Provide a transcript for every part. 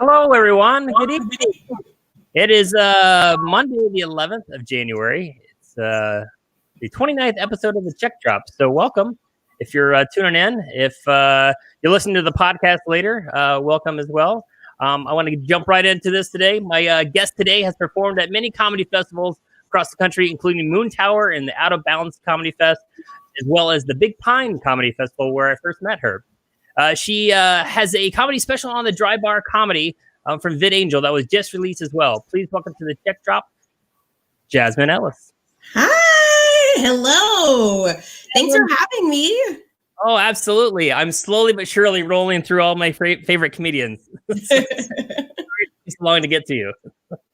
Hello, everyone. Good evening. It is Monday, the 11th of January. It's the 29th episode of the Check Drop. So welcome. If you're tuning in, if you're listening to the podcast later, welcome as well. I want to jump right into this today. My guest today has performed at many comedy festivals across the country, including Moon Tower and the Out of Bounds Comedy Fest, as well as the Big Pine Comedy Festival, where I first met her. She has a comedy special on the Dry Bar Comedy from VidAngel that was just released as well. Please welcome to the Check Drop, Jasmine Ellis. Hi, hello. Thanks for having me. Oh, absolutely. I'm slowly but surely rolling through all my favorite comedians. It's long to get to you.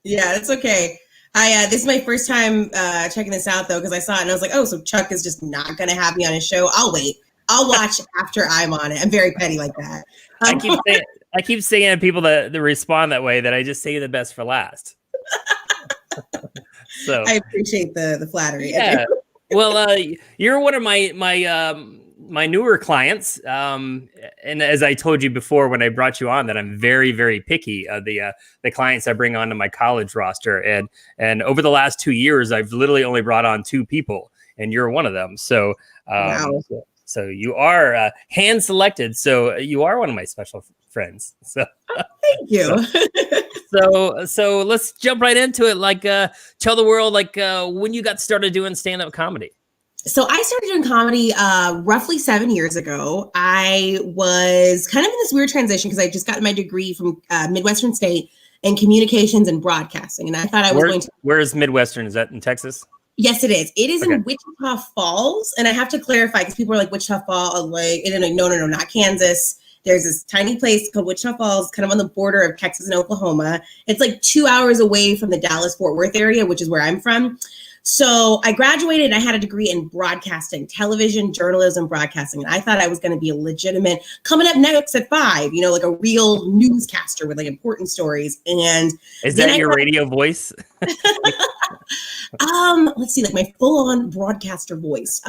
Yeah, it's okay. This is my first time checking this out, though, because I saw it and I was like, oh, so Chuck is just not going to have me on his show. I'll wait. I'll watch after I'm on it. I'm very petty like that. I keep saying to people that respond that way that I just say the best for last. So I appreciate the flattery. Yeah. Well, you're one of my newer clients, and as I told you before when I brought you on, that I'm very, very picky of the clients I bring onto my college roster, and over the last 2 years, I've literally only brought on 2 people, and you're one of them. So, wow. So you are hand selected. So you are one of my special friends. So thank you. So let's jump right into it. Like, tell the world when you got started doing stand-up comedy. So I started doing comedy roughly 7 years ago. I was kind of in this weird transition because I just got my degree from Midwestern State in communications and broadcasting, and I thought I was going to. Where is Midwestern? Is that in Texas? Yes, it is. It is in Wichita Falls. And I have to clarify because people are like, Wichita Falls, no, not Kansas. There's this tiny place called Wichita Falls, kind of on the border of Texas and Oklahoma. It's like 2 hours away from the Dallas-Fort Worth area, which is where I'm from. So I graduated and I had a degree in broadcasting, television, journalism, broadcasting. And I thought I was going to be a legitimate coming up next at 5, like a real newscaster with like important stories. And is that your radio voice? Let's see, like my full-on broadcaster voice.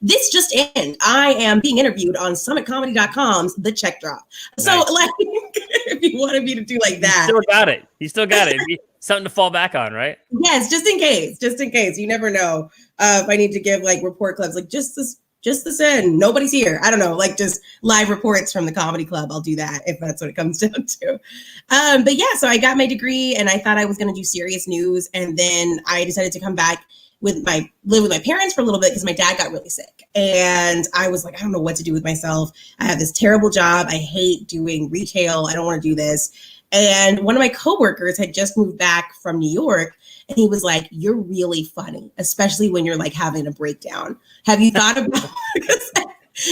This just in, I am being interviewed on summitcomedy.com's The Check Drop. So nice. Like, if you wanted me to do like that. You still got it. Something to fall back on, right? Yes, just in case. You never know if I need to give like report clips, like just this in, nobody's here. I don't know, like just live reports from the comedy club. I'll do that if that's what it comes down to. But yeah, so I got my degree and I thought I was going to do serious news. And then I decided to come back live with my parents for a little bit because my dad got really sick. And I was like, I don't know what to do with myself. I have this terrible job. I hate doing retail. I don't want to do this. And one of my coworkers had just moved back from New York. And he was like, you're really funny, especially when you're like having a breakdown. Have you thought about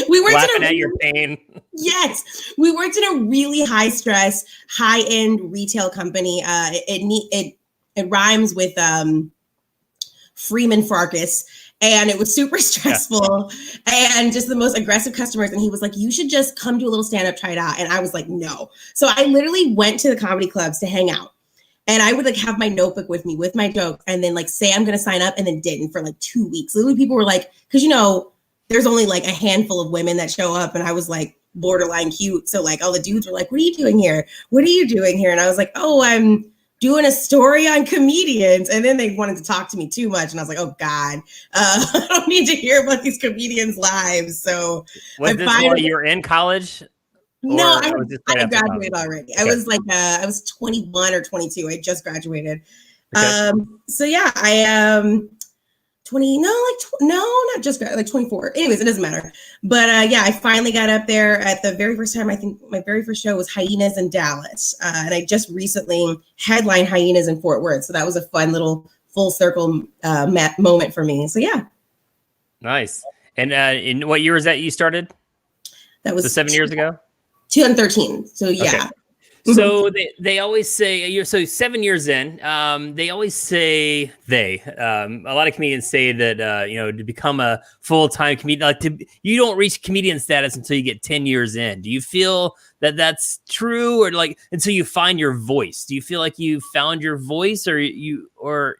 we worked laughing at your pain? Yes. We worked in a really high stress, high end retail company. It rhymes with Freeman Farkas. And it was super stressful and just the most aggressive customers. And he was like, you should just come do a little stand up, try it out. And I was like, no. So I literally went to the comedy clubs to hang out. And I would like have my notebook with me with my jokes and then like say I'm going to sign up and then didn't for like 2 weeks. Literally people were like, because there's only like a handful of women that show up. And I was like borderline cute. So like all the dudes were like, what are you doing here? What are you doing here? And I was like, oh, I'm doing a story on comedians. And then they wanted to talk to me too much. And I was like, oh God, I don't need to hear about these comedians' lives. So was this while you were in college? No, I graduated already. Okay. I was like, I was 21 or 22. I just graduated. Okay. So yeah, I am 20, not just like 24. Anyways, it doesn't matter. But yeah, I finally got up there at the very first time. I think my very first show was Hyenas in Dallas. And I just recently headlined Hyenas in Fort Worth. So that was a fun little full circle moment for me. So yeah. Nice. And in what year was that you started? That was 7 years ago? 2013. So yeah. Okay. So they always say, so 7 years in, they always say a lot of comedians say that, to become a full-time comedian, you don't reach comedian status until you get 10 years in. Do you feel that that's true, or like until you find your voice? Do you feel like you found your voice, or are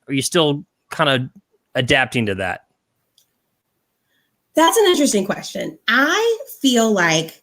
you still kind of adapting to that? That's an interesting question. I feel like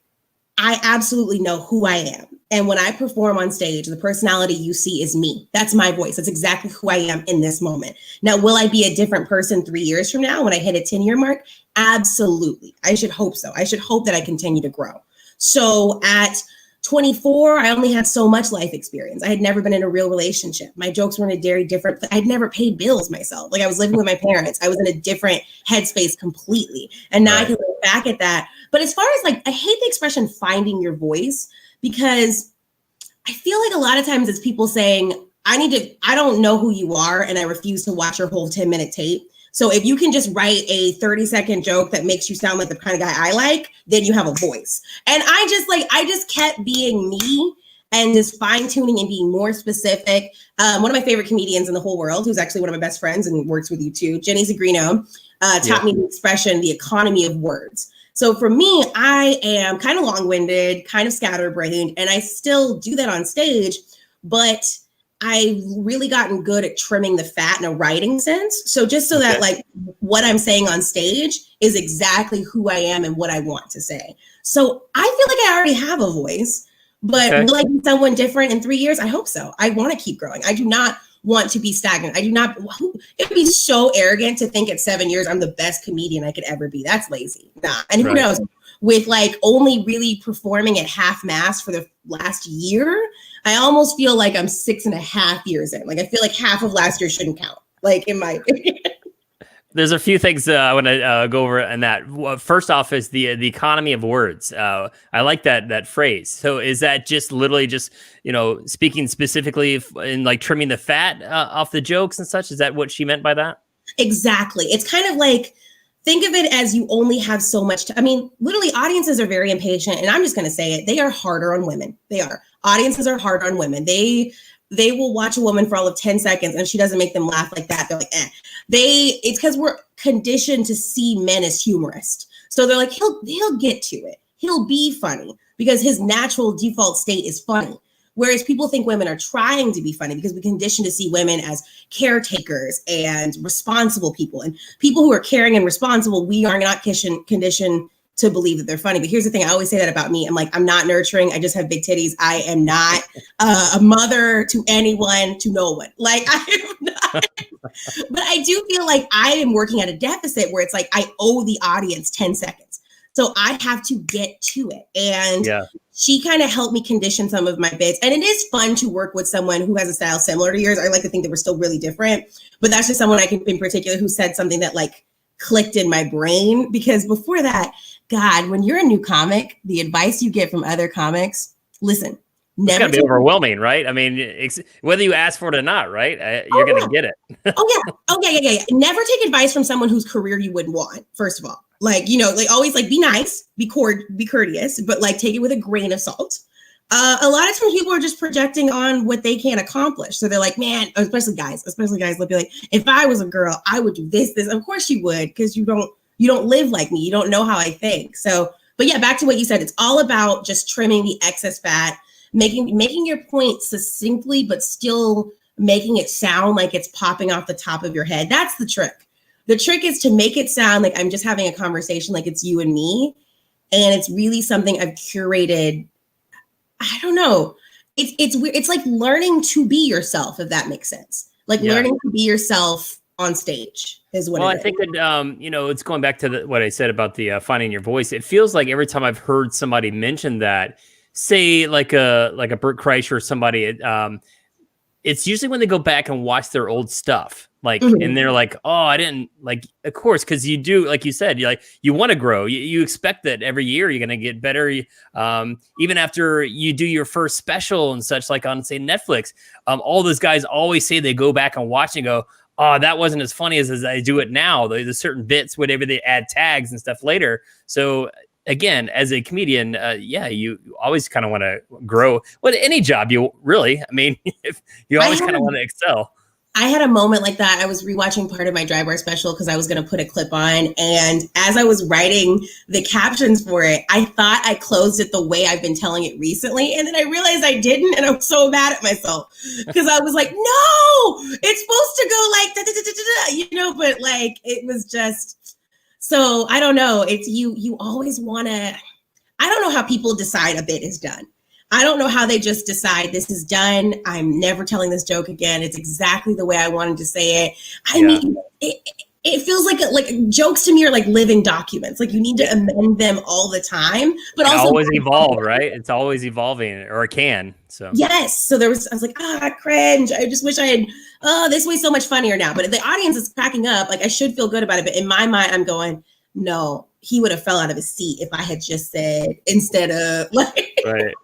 I absolutely know who I am. And when I perform on stage, the personality you see is me. That's my voice. That's exactly who I am in this moment. Now, will I be a different person 3 years from now when I hit a 10-year mark? Absolutely. I should hope so. I should hope that I continue to grow. So at 24, I only had so much life experience. I had never been in a real relationship. My jokes were in a very different, I'd never paid bills myself. Like I was living with my parents. I was in a different headspace completely. And now I can look back at that. But as far as like, I hate the expression finding your voice, because I feel like a lot of times it's people saying, I don't know who you are and I refuse to watch your whole 10-minute tape. So if you can just write a 30-second joke that makes you sound like the kind of guy I like, then you have a voice. And I just kept being me and just fine tuning and being more specific. One of my favorite comedians in the whole world, who's actually one of my best friends and works with you too, Jenny Zagrino, taught me the expression, the economy of words. So for me, I am kind of long-winded, kind of scatterbrained, and I still do that on stage, but I've really gotten good at trimming the fat in a writing sense. So just so that like what I'm saying on stage is exactly who I am and what I want to say. So I feel like I already have a voice, but will I be someone different in 3 years? I hope so. I want to keep growing. I do not want to be stagnant. I do not, it would be so arrogant to think at 7 years I'm the best comedian I could ever be. That's lazy. Nah. And who knows, with like only really performing at half mast for the last year, I almost feel like I'm 6.5 years in. Like I feel like half of last year shouldn't count, like in my opinion. There's a few things I want to go over in that. First off is the economy of words. I like that phrase. So is that just literally just, speaking specifically in like trimming the fat off the jokes and such? Is that what she meant by that? Exactly. It's kind of like, think of it as you only have so much time. I mean, literally audiences are very impatient, and I'm just going to say it. They are harder on women. They are. Audiences are hard on women. They will watch a woman for all of 10 seconds and she doesn't make them laugh like that. They're like, eh. It's because we're conditioned to see men as humorous. So they're like, he'll get to it. He'll be funny because his natural default state is funny. Whereas people think women are trying to be funny because we condition to see women as caretakers and responsible people. And people who are caring and responsible, we are not conditioned to believe that they're funny. But here's the thing. I always say that about me. I'm like, I'm not nurturing. I just have big titties. I am not a mother to anyone, to no one. Like I am not. But I do feel like I am working at a deficit where it's like, I owe the audience 10 seconds. So I have to get to it. And she kind of helped me condition some of my bits. And it is fun to work with someone who has a style similar to yours. I like to think that we're still really different, but that's just someone I can in particular who said something that like clicked in my brain, because before that, God, when you're a new comic, the advice you get from other comics, listen, never. It's gotta be overwhelming, right? I mean, whether you ask for it or not, right? You're gonna get it. Yeah. Never take advice from someone whose career you wouldn't want, first of all. Like, like always like be nice, be courteous, but like take it with a grain of salt. A lot of times people are just projecting on what they can't accomplish. So they're like, man, especially guys, they'll be like, if I was a girl, I would do this. Of course you would, because you don't live like me. You don't know how I think. So, but yeah, back to what you said. It's all about just trimming the excess fat, making your point succinctly, but still making it sound like it's popping off the top of your head. That's the trick. The trick is to make it sound like I'm just having a conversation, like it's you and me. And it's really something I've curated. I don't know. It's weird. It's like learning to be yourself, if that makes sense. Like learning to be yourself on stage is what. Well, I think that it's going back to what I said about the finding your voice. It feels like every time I've heard somebody mention that, say like a Bert Kreischer or somebody, it's usually when they go back and watch their old stuff. Like, and they're like, oh, I didn't like, of course, because you do, like you said, you want to grow. You expect that every year you're going to get better. Even after you do your first special and such, like on, say, Netflix, all those guys always say they go back and watch and go, oh, that wasn't as funny as I do it now. There's certain bits, whatever, they add tags and stuff later. So again, as a comedian, you always kind of want to grow. Well, any job, if you always kind of want to excel. I had a moment like that. I was rewatching part of my Dry Bar special because I was going to put a clip on. And as I was writing the captions for it, I thought I closed it the way I've been telling it recently. And then I realized I didn't. And I was so mad at myself because I was like, no, it's supposed to go like, but like, it was just, so I don't know. It's you always want to, I don't know how people decide a bit is done. I don't know how they just decide this is done. I'm never telling this joke again. It's exactly the way I wanted to say it. I mean, it feels like jokes to me are like living documents. Like you need to amend them all the time, but also always evolve, right? It's always evolving, or it can. So yes. So I was like, cringe. I just wish I had. Oh, this way so much funnier now. But the audience is cracking up. Like I should feel good about it. But in my mind, I'm going, no, he would have fell out of his seat if I had just said instead of like. Right.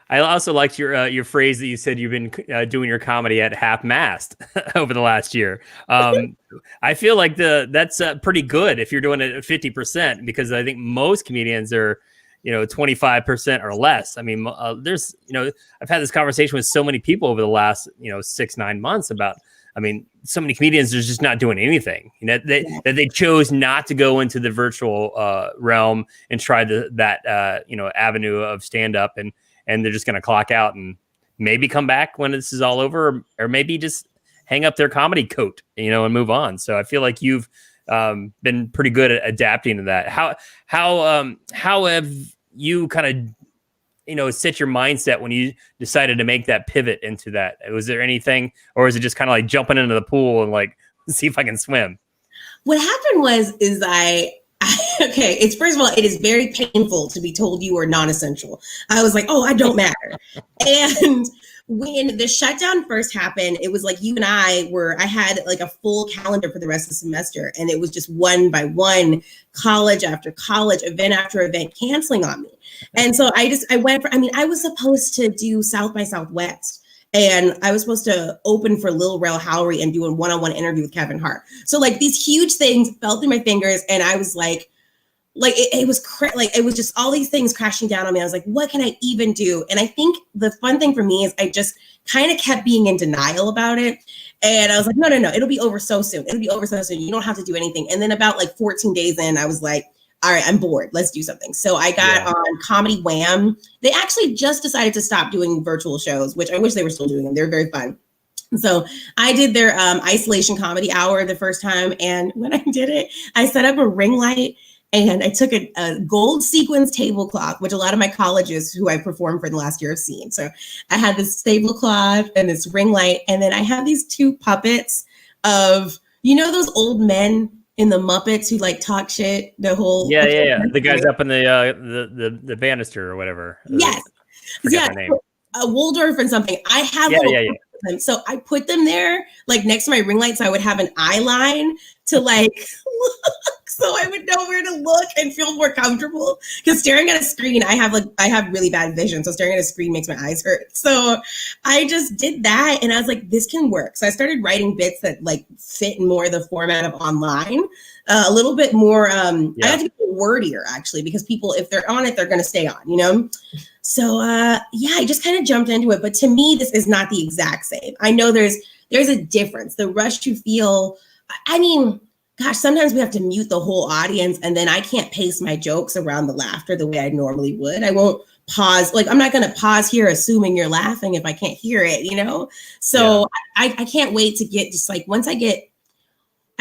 I also liked your phrase that you said you've been doing your comedy at half-mast over the last year. I feel like that's pretty good if you're doing it at 50%, because I think most comedians are, 25% or less. I mean, there's, I've had this conversation with so many people over the last, 6-9 months about, I mean, so many comedians are just not doing anything. That they chose not to go into the virtual realm and try that avenue of stand-up, and they're just going to clock out and maybe come back when this is all over, or maybe just hang up their comedy coat, and move on. So I feel like you've been pretty good at adapting to that. How have you kind of, set your mindset when you decided to make that pivot into that? Was there anything, or is it just kind of like jumping into the pool and like, see if I can swim? What happened is okay, it's first of all, it is very painful to be told you are non-essential. I was like, I don't matter. And when the shutdown first happened, it was like you and I had like a full calendar for the rest of the semester. And it was just one by one, college after college, event after event canceling on me. And so I was supposed to do South by Southwest. And I was supposed to open for Lil Rel Howery and do a one-on-one interview with Kevin Hart. So like these huge things fell through my fingers, and I was like it was just all these things crashing down on me. I was like, what can I even do? And I think the fun thing for me is I just kind of kept being in denial about it. And I was like, no, it'll be over so soon. It'll be over so soon. You don't have to do anything. And then about like 14 days in, I was like, all right, I'm bored. Let's do something. So I got on Comedy Wham. They actually just decided to stop doing virtual shows, which I wish they were still doing them. They're very fun. So I did their isolation comedy hour the first time. And when I did it, I set up a ring light, and I took a gold sequins tablecloth, which a lot of my colleges who I performed for the last year have seen. So I had this tablecloth and this ring light. And then I have these two puppets of, those old men in the Muppets who like talk shit the whole the guys up in the banister or whatever. Yes. Their name. Waldorf and something. I have them. So I put them there like next to my ring light, so I would have an eye line to like look, so I would know where to look and feel more comfortable, because staring at a screen, I have really bad vision, so staring at a screen makes my eyes hurt. So I just did that, and I was like, this can work. So I started writing bits that like fit more the format of online, a little bit more I have to get wordier actually, because people, if they're on it, they're going to stay on, So I just kind of jumped into it. But to me, this is not the exact same. I know there's a difference. The rush to feel, I mean, gosh, sometimes we have to mute the whole audience, and then I can't pace my jokes around the laughter the way I normally would. I won't pause. Like, I'm not going to pause here assuming you're laughing if I can't hear it, So I can't wait to get just like, once I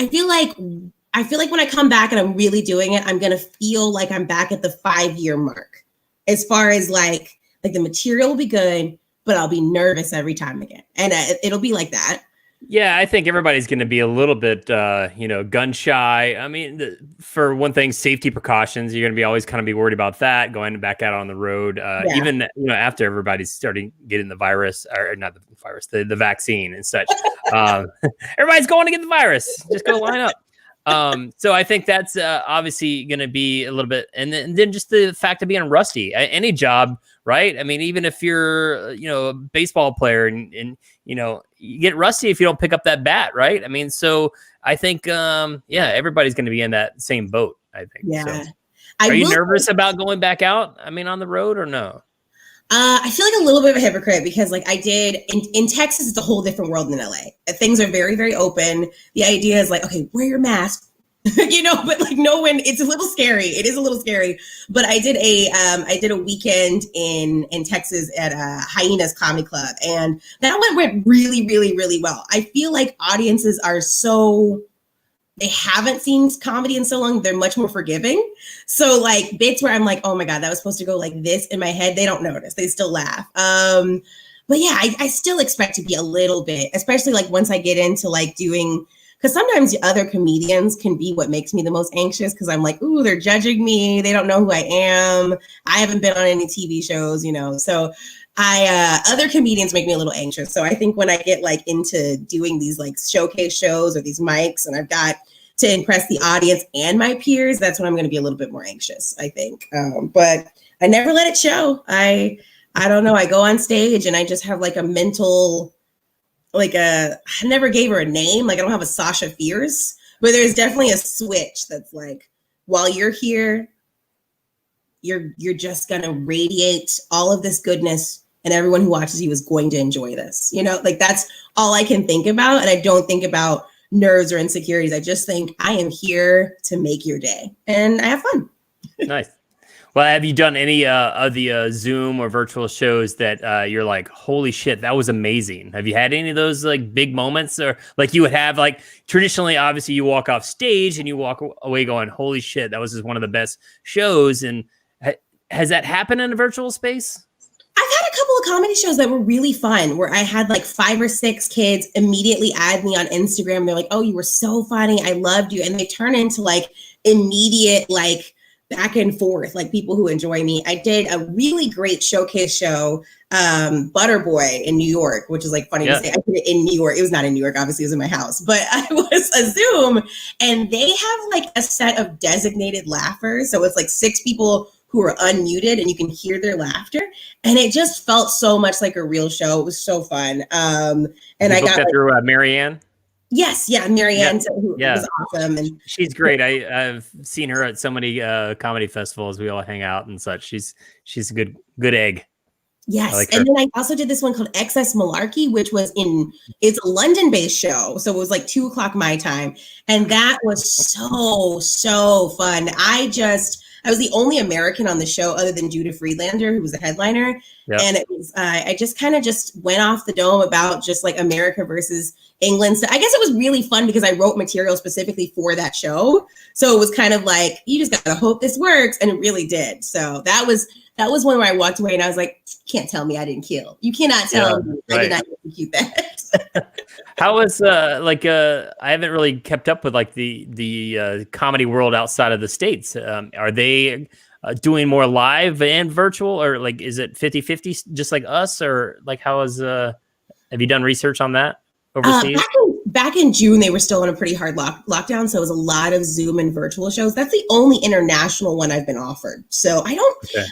feel like when I come back and I'm really doing it, I'm going to feel like I'm back at the 5-year mark. As far as like the material will be good, but I'll be nervous every time again. And it'll be like that. Yeah, I think everybody's going to be a little bit, gun shy. I mean, for one thing, safety precautions, you're going to be always kind of be worried about that, going back out on the road, even, after everybody's starting getting the virus, or not the virus, the vaccine and such. Everybody's going to get the virus. Just go line up. So I think that's obviously going to be a little bit, and then just the fact of being rusty. Any job, right? I mean, even if you're, a baseball player and you get rusty if you don't pick up that bat, right? I mean, so I think, everybody's going to be in that same boat, I think. Yeah. So. Are you nervous about going back out? I mean, on the road or no? I feel like a little bit of a hypocrite, because like I did in Texas, it's a whole different world than LA. Things are very, very open. The idea is like, okay, wear your mask, but like no one, it's a little scary. It is a little scary, but I did a weekend in Texas at Hyenas Comedy Club, and that went really, really, really well. I feel like audiences are so they haven't seen comedy in so long, they're much more forgiving. So like bits where I'm like, oh my God, that was supposed to go like this in my head, they don't notice. They still laugh. But yeah, I still expect to be a little bit, especially like once I get into like doing, because sometimes the other comedians can be what makes me the most anxious, because I'm like, ooh, they're judging me. They don't know who I am. I haven't been on any TV shows, so other comedians make me a little anxious. So I think when I get like into doing these like showcase shows or these mics, and I've got to impress the audience and my peers, that's when I'm going to be a little bit more anxious, I think. But I never let it show. I don't know. I go on stage and I just have like a mental, I never gave her a name. Like I don't have a Sasha Fierce, but there's definitely a switch that's like, while you're here, you're just going to radiate all of this goodness, and everyone who watches you is going to enjoy this. Like that's all I can think about. And I don't think about nerves or insecurities. I just think I am here to make your day, and I have fun. Nice. Well, have you done any of the Zoom or virtual shows that you're like, holy shit, that was amazing? Have you had any of those like big moments, or like you would have like traditionally, obviously you walk off stage and you walk away going, holy shit, that was just one of the best shows. And has that happened in a virtual space? I've had a couple of comedy shows that were really fun, where I had like 5 or 6 kids immediately add me on Instagram. They're like, oh, you were so funny. I loved you. And they turn into like immediate, like back and forth, like people who enjoy me. I did a really great showcase show, Butterboy in New York, which is like funny to say. I did it in New York. It was not in New York, obviously it was in my house, but I was a Zoom, and they have like a set of designated laughers. So it's like 6 people who are unmuted and you can hear their laughter. And it just felt so much like a real show. It was so fun. And I got that through Marianne. Yes. Yeah. Marianne, who was awesome. And she's great. I've seen her at so many comedy festivals. We all hang out and such. She's a good egg. Yes. Like and then I also did this one called Excess Malarkey, which was it's a London-based show. So it was like 2:00 my time. And that was so fun. I was the only American on the show other than Judah Friedlander, who was the headliner. Yep. And it was, I just kind of just went off the dome about just like America versus England. So I guess it was really fun because I wrote material specifically for that show. So it was kind of like, you just got to hope this works. And it really did. So that was one where I walked away and I was like, you can't tell me I didn't kill. You cannot tell me I did not execute that. How was I haven't really kept up with like the comedy world outside of the States. Are they doing more live and virtual, or like is it 50-50 just like us, or like how is have you done research on that overseas? Back in June, they were still in a pretty hard lockdown, so it was a lot of Zoom and virtual shows. That's the only international one I've been offered. So I don't. Okay.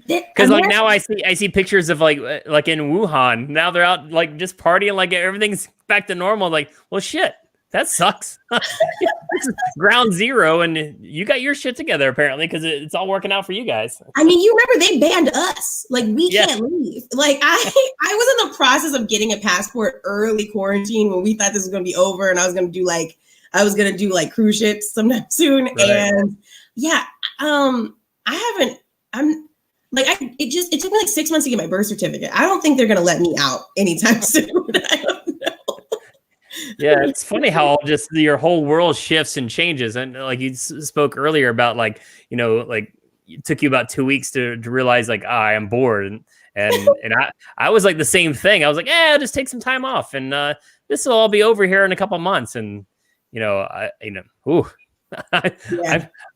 Because like now I see pictures of like in Wuhan. Now they're out like just partying, like everything's back to normal. Like, well, shit, that sucks. This is ground zero, and you got your shit together apparently because it's all working out for you guys. I mean, you remember they banned us. Like we can't leave. Like I was in the process of getting a passport early quarantine when we thought this was going to be over, and I was going to do like cruise ships sometime soon. Right. And yeah, it took me like 6 months to get my birth certificate. I don't think they're going to let me out anytime soon. I don't know. Yeah, it's funny how just your whole world shifts and changes. And like you spoke earlier about like, like it took you about 2 weeks to realize like, I am bored. And I was like the same thing. I was like, I'll just take some time off and this will all be over here in a couple months. And,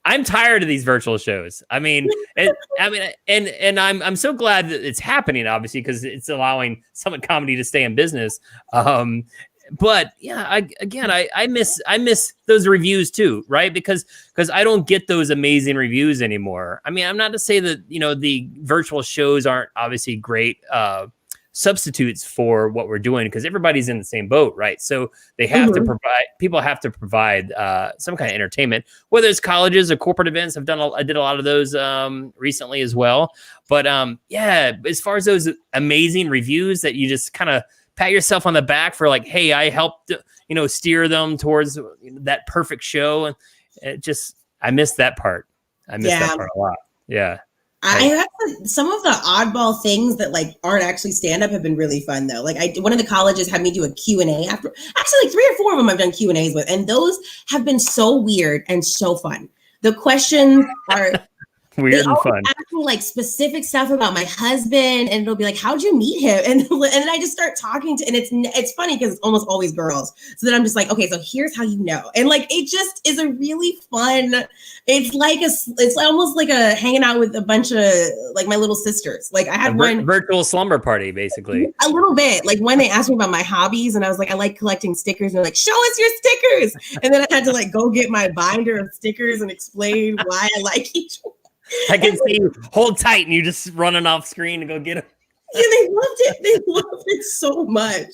I'm tired of these virtual shows. I mean, and I'm so glad that it's happening, obviously, because it's allowing Summit Comedy to stay in business. But yeah, I miss those reviews too, right? Because I don't get those amazing reviews anymore. I mean, I'm not to say that the virtual shows aren't obviously great substitutes for what we're doing, because everybody's in the same boat, right? So they have to provide, people have to provide some kind of entertainment, whether it's colleges or corporate events. I did a lot of those recently as well. But as far as those amazing reviews that you just kind of pat yourself on the back for, like, hey, I helped steer them towards that perfect show, and I miss that part. I miss that part a lot. Yeah. I have some of the oddball things that like aren't actually stand up have been really fun though. Like one of the colleges had me do a Q&A after. Actually, like 3 or 4 of them I've done Q&As with, and those have been so weird and so fun. The questions are weird and fun. Ask me like specific stuff about my husband, and it'll be like, "How'd you meet him?" And then I just start talking to, and it's funny because it's almost always girls. So then I'm just like, okay, so here's how you know, and like it just is a really fun. It's almost like a hanging out with a bunch of like my little sisters. Like I had one virtual slumber party, basically. A little bit. Like when they asked me about my hobbies, and I was like, I like collecting stickers, and they're like, show us your stickers, and then I had to like go get my binder of stickers and explain why I like each one. I can see you hold tight and you just running off screen to go get them. Yeah, they loved it. They loved it so much.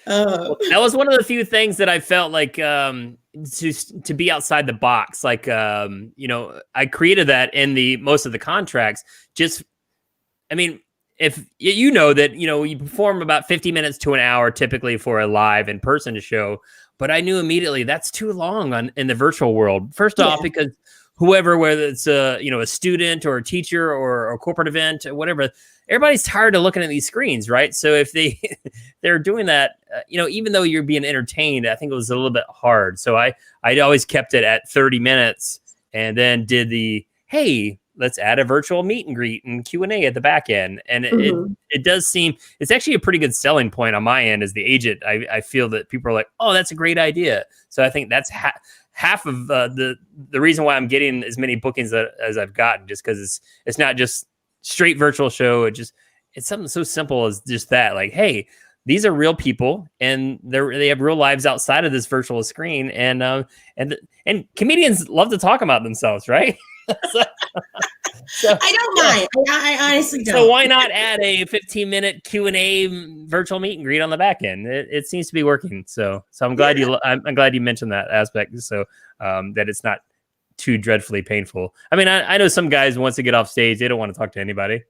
That was one of the few things that I felt like to be outside the box. Like, I created that in most of the contracts. I mean, if you know that, you perform about 50 minutes to an hour typically for a live in-person show, but I knew immediately that's too long in the virtual world. First off, because whoever, whether it's a student or a teacher or a corporate event or whatever, everybody's tired of looking at these screens, right? So if they're doing that, even though you're being entertained, I think it was a little bit hard. So I'd always kept it at 30 minutes and then did hey, let's add a virtual meet and greet and Q&A at the back end. And it does seem, it's actually a pretty good selling point on my end as the agent. I feel that people are like, oh, that's a great idea. So I think that's half of the reason why I'm getting as many bookings as I've gotten, just because it's not just straight virtual show. It's something so simple as just that. Like, hey, these are real people, and they have real lives outside of this virtual screen, and comedians love to talk about themselves, right? So, I don't mind. I honestly don't. So why not add a 15-minute Q&A virtual meet and greet on the back end? It seems to be working. So I'm glad I'm glad you mentioned that aspect. So that it's not too dreadfully painful. I mean, I know some guys, once they get off stage, they don't want to talk to anybody.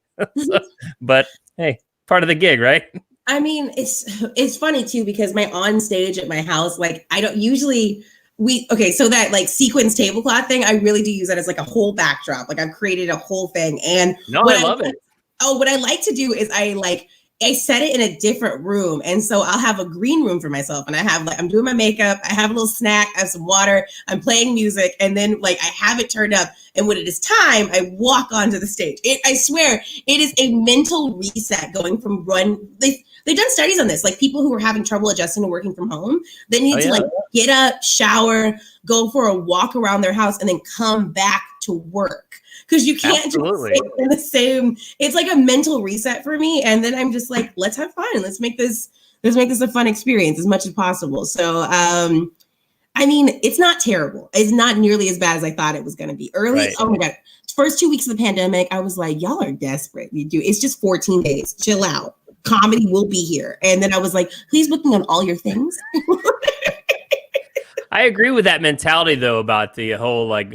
But hey, part of the gig, right? I mean, it's funny too, because my on stage at my house, like I don't usually. So that like sequence tablecloth thing, I really do use that as like a whole backdrop. Like I've created a whole thing. And I love it. Oh, what I like to do is I set it in a different room. And so I'll have a green room for myself. And I have I'm doing my makeup. I have a little snack. I have some water. I'm playing music. And then I have it turned up. And when it is time, I walk onto the stage. I swear it is a mental reset going from They've done studies on this, like people who are having trouble adjusting to working from home, they need to get up, shower, go for a walk around their house, and then come back to work. Because you can't just sit in the same, it's like a mental reset for me. And then I'm just like, let's have fun. Let's make this a fun experience as much as possible. So, I mean, it's not terrible. It's not nearly as bad as I thought it was going to be. Oh my God. First 2 weeks of the pandemic, I was like, y'all are desperate. It's just 14 days. Chill out. Comedy will be here. And then I was like, please book me on all your things. I agree with that mentality though, about the whole like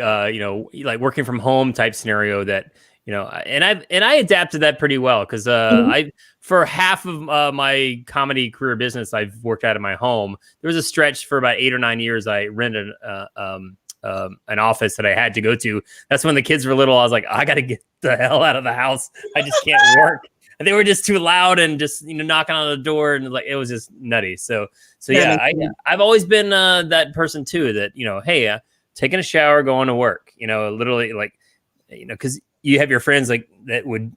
working from home type scenario that, and I adapted that pretty well. Cause for half of my comedy career business, I've worked out of my home. There was a stretch for about 8 or 9 years. I rented an office that I had to go to. That's when the kids were little. I was like, I got to get the hell out of the house. I just can't work. They were just too loud and just knocking on the door, and like it was just nutty. So yeah, I've always been that person too. That hey, taking a shower, going to work. Literally because you have your friends like that would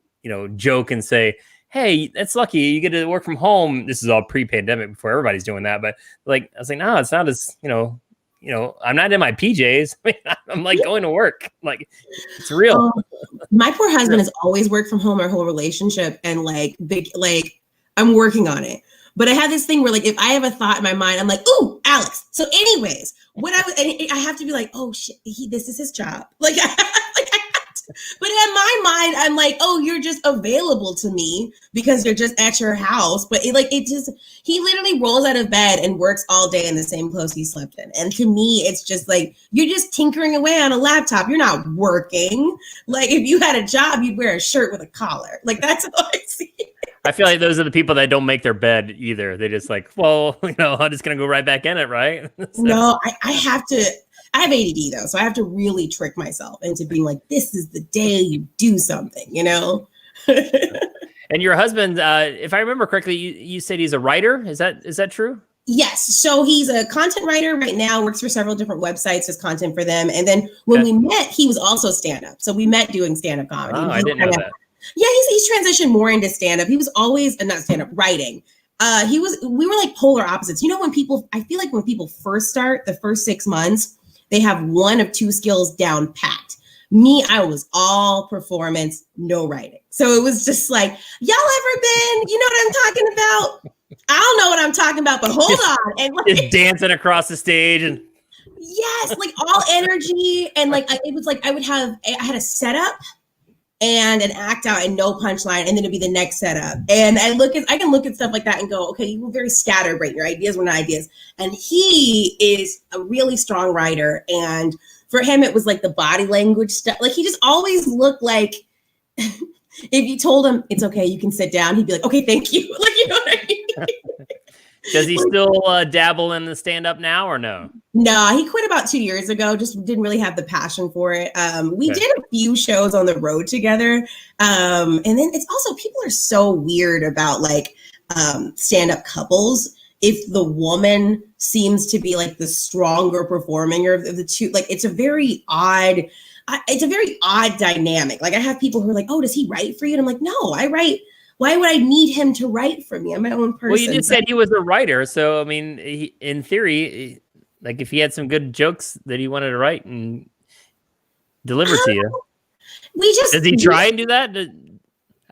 joke and say, hey, that's lucky you get to work from home. This is all pre-pandemic before everybody's doing that, but I was like, no, it's not as I'm not in my PJs. I mean, I'm like going to work. Like it's real. My poor husband has always worked from home our whole relationship, and I'm working on it. But I have this thing where if I have a thought in my mind, I'm like, ooh, Alex. So anyways, I have to be like, oh shit, this is his job. But in my mind, I'm like, oh, you're just available to me because you're just at your house. But he literally rolls out of bed and works all day in the same clothes he slept in. And to me, it's just like, you're just tinkering away on a laptop. You're not working. Like if you had a job, you'd wear a shirt with a collar. Like that's how I see it. I feel like those are the people that don't make their bed either. They just like, well, I'm just going to go right back in it. Right. No, I have to. I have ADD though, so I have to really trick myself into being like, this is the day you do something, you know? And your husband, if I remember correctly, you said he's a writer. Is that true? Yes. So he's a content writer right now, works for several different websites, does content for them. And then when we met, he was also stand-up. So we met doing stand-up comedy. Oh, I didn't know that. Yeah, he's transitioned more into stand-up. He was always not stand-up, writing. We were like polar opposites. You know, I feel like when people first start, the first 6 months, they have one of two skills down packed. Me, I was all performance, no writing. So it was just like, y'all ever been, you know what I'm talking about? I don't know what I'm talking about, but hold on. And like, just dancing across the stage and yes, like all energy. And like, it was like, I had a setup and an act out and no punchline. And then it'd be the next setup. And I can look at stuff like that and go, okay, you were very scatterbrained. Your ideas were not ideas. And he is a really strong writer. And for him, it was like the body language stuff. Like he just always looked like, if you told him it's okay, you can sit down, he'd be like, okay, thank you. Like, you know what I mean? Does he still dabble in the stand-up now or no? No, he quit about 2 years ago. Just didn't really have the passion for it. We did a few shows on the road together. And then it's also, people are so weird about like stand-up couples. If the woman seems to be like the stronger performing of the two, like it's a very odd dynamic. Like I have people who are like, oh, does he write for you? And I'm like, no, I write. Why would I need him to write for me? I'm my own person. Well, you just said he was a writer. So, I mean, in theory, like if he had some good jokes that he wanted to write and deliver to you. Does he try and do that?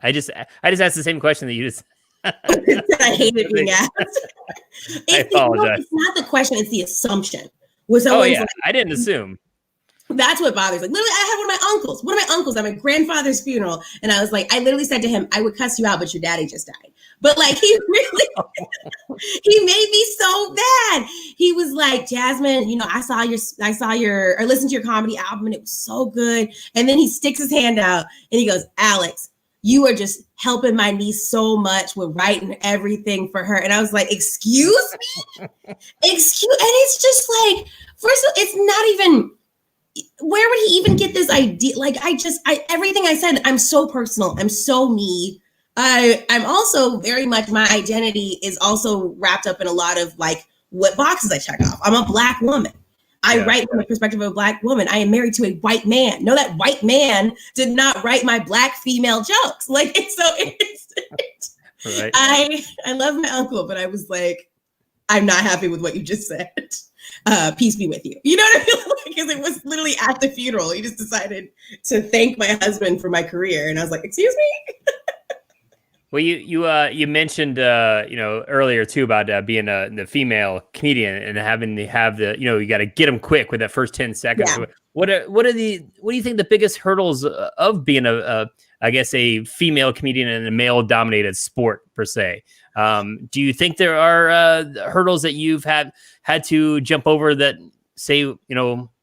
I just asked the same question that you just I hate it being asked. I apologize. It's not the question, it's the assumption. I didn't assume. That's what bothers me. Like, literally, I had one of my uncles at my grandfather's funeral. And I was like, I literally said to him, I would cuss you out, but your daddy just died. But like, he really, he made me so bad. He was like, Jasmine, you know, I listened to your comedy album and it was so good. And then he sticks his hand out and he goes, Alex, you are just helping my niece so much with writing everything for her. And I was like, excuse me? And it's just like, first of all, it's not even, where would he even get this idea? Like, everything I said, I'm so personal. I'm so me. I'm also very much, my identity is also wrapped up in a lot of like what boxes I check off. I'm a Black woman. I write from the perspective of a Black woman. I am married to a white man. No, that white man did not write my Black female jokes. Like, it's right. I love my uncle, but I was like, I'm not happy with what you just said. Peace be with you. You know what I mean? Because it was literally at the funeral. He just decided to thank my husband for my career. And I was like, excuse me? Well, you mentioned earlier too about being the female comedian and having to have you got to get them quick with that first 10 seconds. Yeah. What do you think the biggest hurdles of being a female comedian in a male dominated sport per se? Do you think there are hurdles that you've had to jump over that say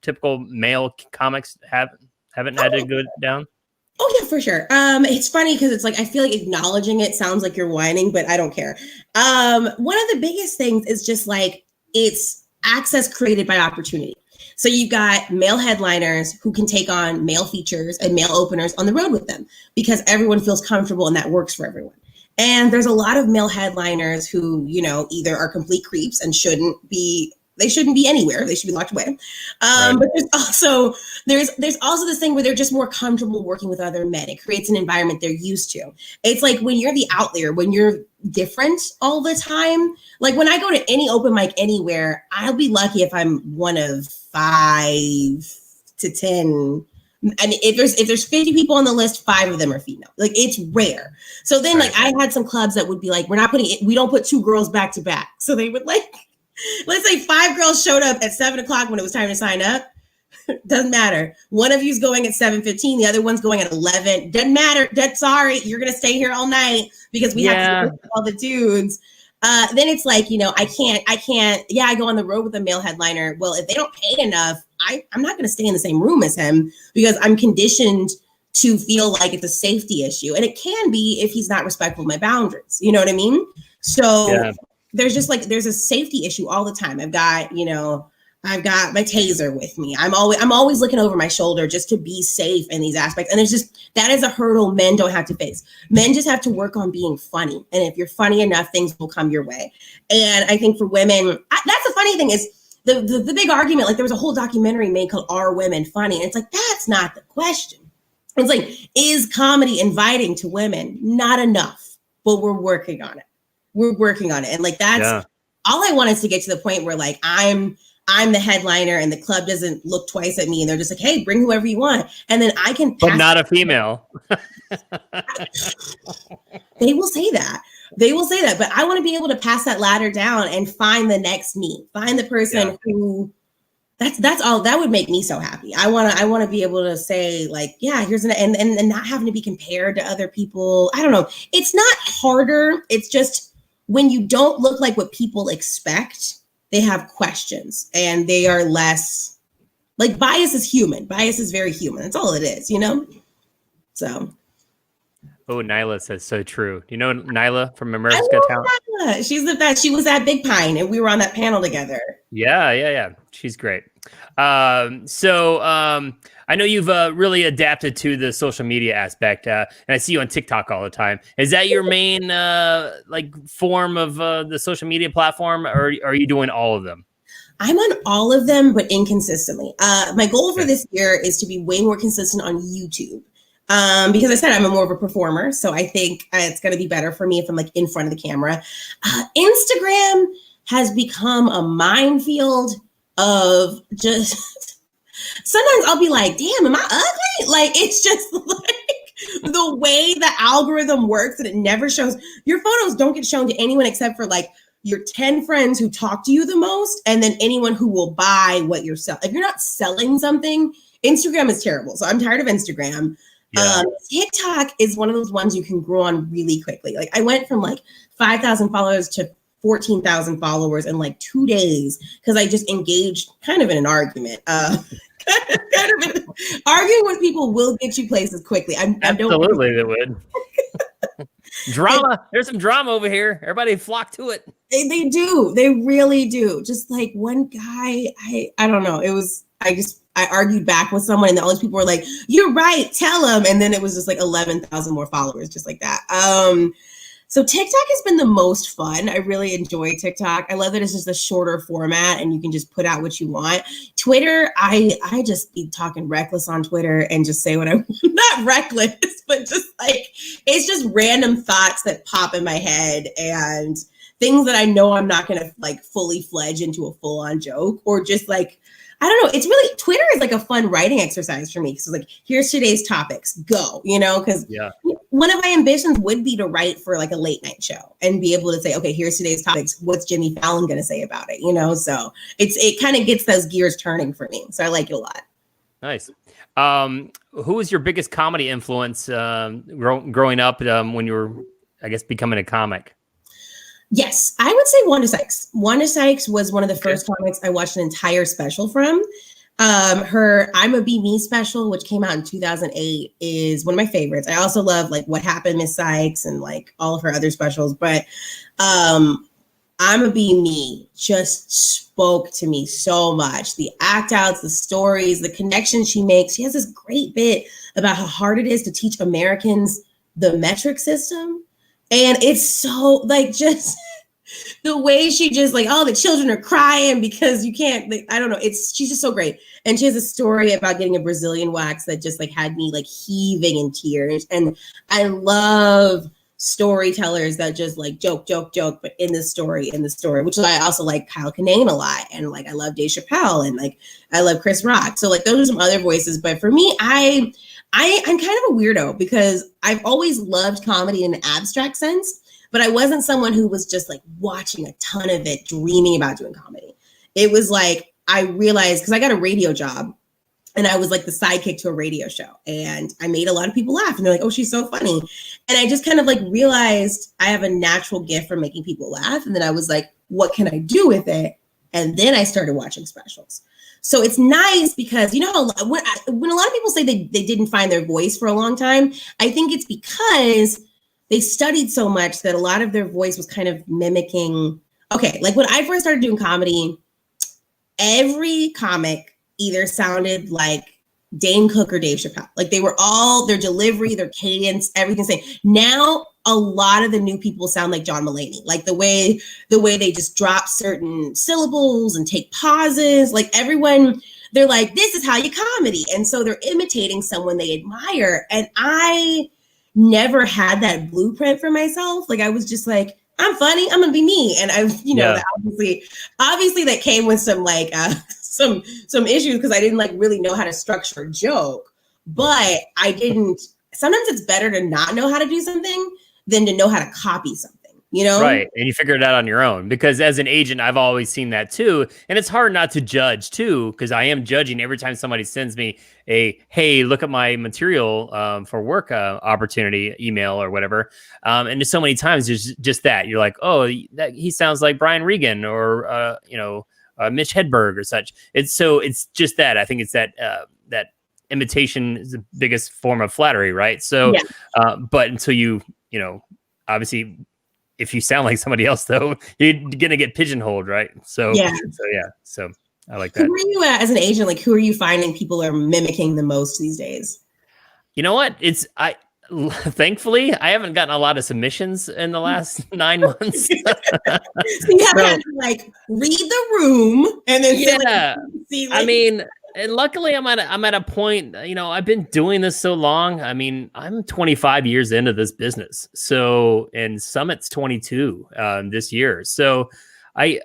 typical male comics haven't had to go down? Oh yeah, for sure. It's funny because it's like, I feel like acknowledging it sounds like you're whining, but I don't care. One of the biggest things is just like, it's access created by opportunity. So you've got male headliners who can take on male features and male openers on the road with them because everyone feels comfortable and that works for everyone. And there's a lot of male headliners who, either are complete creeps and shouldn't be anywhere. They should be locked away. Right. But there's also this thing where they're just more comfortable working with other men. It creates an environment they're used to. It's like when you're the outlier, when you're different all the time, like when I go to any open mic anywhere, I'll be lucky if I'm one of 5 to 10. And if there's 50 people on the list, 5 of them are female. Like, it's rare. So then like I had some clubs that would be like, we don't put 2 girls back to back. So they would like, let's say 5 girls showed up at 7:00 when it was time to sign up. Doesn't matter. One of you's going at 7:15. The other one's going at 11. Doesn't matter. Sorry, you're going to stay here all night because we have to all the dudes. Then it's like, I can't. Yeah, I go on the road with a male headliner. Well, if they don't pay enough, I'm not going to stay in the same room as him because I'm conditioned to feel like it's a safety issue. And it can be if he's not respectful of my boundaries. You know what I mean? So there's a safety issue all the time. I've got, I've got my taser with me. I'm always looking over my shoulder just to be safe in these aspects. And it's just, that is a hurdle men don't have to face. Men just have to work on being funny. And if you're funny enough, things will come your way. And I think for women, that's the funny thing is the big argument, like there was a whole documentary made called Are Women Funny? And it's like, that's not the question. It's like, is comedy inviting to women? Not enough, but we're working on it. We're working on it. And like, that's all I want is to get to the point where like, I'm the headliner and the club doesn't look twice at me and they're just like, hey, bring whoever you want. And then I can But not a female. They will say that. They will say that. But I want to be able to pass that ladder down and find the next me. Find the person who that's all. That would make me so happy. I want to be able to say like, yeah, here's and not having to be compared to other people. I don't know. It's not harder. It's just when you don't look like what people expect, they have questions and they are less like bias is human. Bias is very human. That's all it is, you know? So. Oh, Nyla says so true. Do you know Nyla from America's Got Talent? Nyla. She's the best. She was at Big Pine and we were on that panel together. Yeah. She's great. I know you've really adapted to the social media aspect, and I see you on TikTok all the time. Is that your main form of the social media platform, or are you doing all of them? I'm on all of them, but inconsistently. My goal for this year is to be way more consistent on YouTube. Because I said I'm more of a performer, so I think it's going to be better for me if I'm like in front of the camera. Instagram has become a minefield of just sometimes I'll be like, damn, am I ugly? Like, it's just like the way the algorithm works and it never shows your photos don't get shown to anyone except for like your 10 friends who talk to you the most. And then anyone who will buy what you're selling. If you're not selling something, Instagram is terrible. So I'm tired of Instagram. Yeah. TikTok is one of those ones you can grow on really quickly. Like I went from like 5,000 followers to 14,000 followers in like 2 days because I just engaged kind of in an argument. Arguing with people will get you places quickly. Absolutely, it would. Drama. There's some drama over here. Everybody flock to it. They do. They really do. Just like one guy, I don't know. It was, I argued back with someone and all these people were like, you're right, tell him. And then it was just like 11,000 more followers, just like that. So TikTok has been the most fun. I really enjoy TikTok. I love that it's just a shorter format and you can just put out what you want. Twitter, I just be talking reckless on Twitter and just say what I want. Not reckless, but just like, it's just random thoughts that pop in my head and things that I know I'm not going to like fully fledge into a full on joke or just like, I don't know. It's really, Twitter is like a fun writing exercise for me. So like, here's today's topics, go, you know, because one of my ambitions would be to write for like a late night show and be able to say, okay, here's today's topics. What's Jimmy Fallon going to say about it? You know, so it kind of gets those gears turning for me. So I like it a lot. Nice. Who was your biggest comedy influence growing up when you were, I guess, becoming a comic? Yes, I would say Wanda Sykes. Wanda Sykes was one of the first comics I watched an entire special from. Her I'm a Be Me special, which came out in 2008, is one of my favorites. I also love like What Happened, Miss Sykes, and like all of her other specials. But I'm a Be Me just spoke to me so much. The act outs, the stories, the connections she makes. She has this great bit about how hard it is to teach Americans the metric system. And it's so like just the way she just like, oh, the children are crying because you can't, like, I don't know. She's just so great. And she has a story about getting a Brazilian wax that just like had me like heaving in tears. And I love storytellers that just like joke, but in the story, which is why I also like Kyle Kinane a lot. And like, I love Dave Chappelle and like, I love Chris Rock. So like, those are some other voices. But for me, I'm kind of a weirdo because I've always loved comedy in an abstract sense, but I wasn't someone who was just like watching a ton of it, dreaming about doing comedy. It was like, I realized, because I got a radio job and I was like the sidekick to a radio show and I made a lot of people laugh and they're like, oh, she's so funny. And I just kind of like realized I have a natural gift for making people laugh. And then I was like, what can I do with it? And then I started watching specials. So it's nice because, you know, when a lot of people say they didn't find their voice for a long time, I think it's because they studied so much that a lot of their voice was kind of mimicking. Okay, like when I first started doing comedy, every comic either sounded like Dane Cook or Dave Chappelle. Like they were all, their delivery, their cadence, everything same. Now a lot of the new people sound like John Mulaney. Like the way they just drop certain syllables and take pauses. Like everyone, they're like, this is how you comedy. And so they're imitating someone they admire. And I never had that blueprint for myself. Like I was just like, I'm funny, I'm gonna be me. And I, that obviously that came with some like some issues because I didn't like really know how to structure a joke. But I didn't, sometimes it's better to not know how to do something than to know how to copy something. Right. And you figure it out on your own, because as an agent, I've always seen that too. And it's hard not to judge too, because I am judging every time somebody sends me a, hey, look at my material for work opportunity email or whatever. And there's so many times there's just that you're like, oh, he sounds like Brian Regan or, Mitch Hedberg or such. It's just that. I think it's that imitation is the biggest form of flattery. Right. So, but until obviously, if you sound like somebody else, though, you're gonna get pigeonholed, right? So I like that. Who are you as an agent? Like, who are you finding people are mimicking the most these days? You know what? Thankfully, I haven't gotten a lot of submissions in the last 9 months. So you have to like read the room and then see. Like, I mean. And luckily, I'm at a point, I've been doing this so long. I mean, I'm 25 years into this business. So, and Summit's 22 this year. So I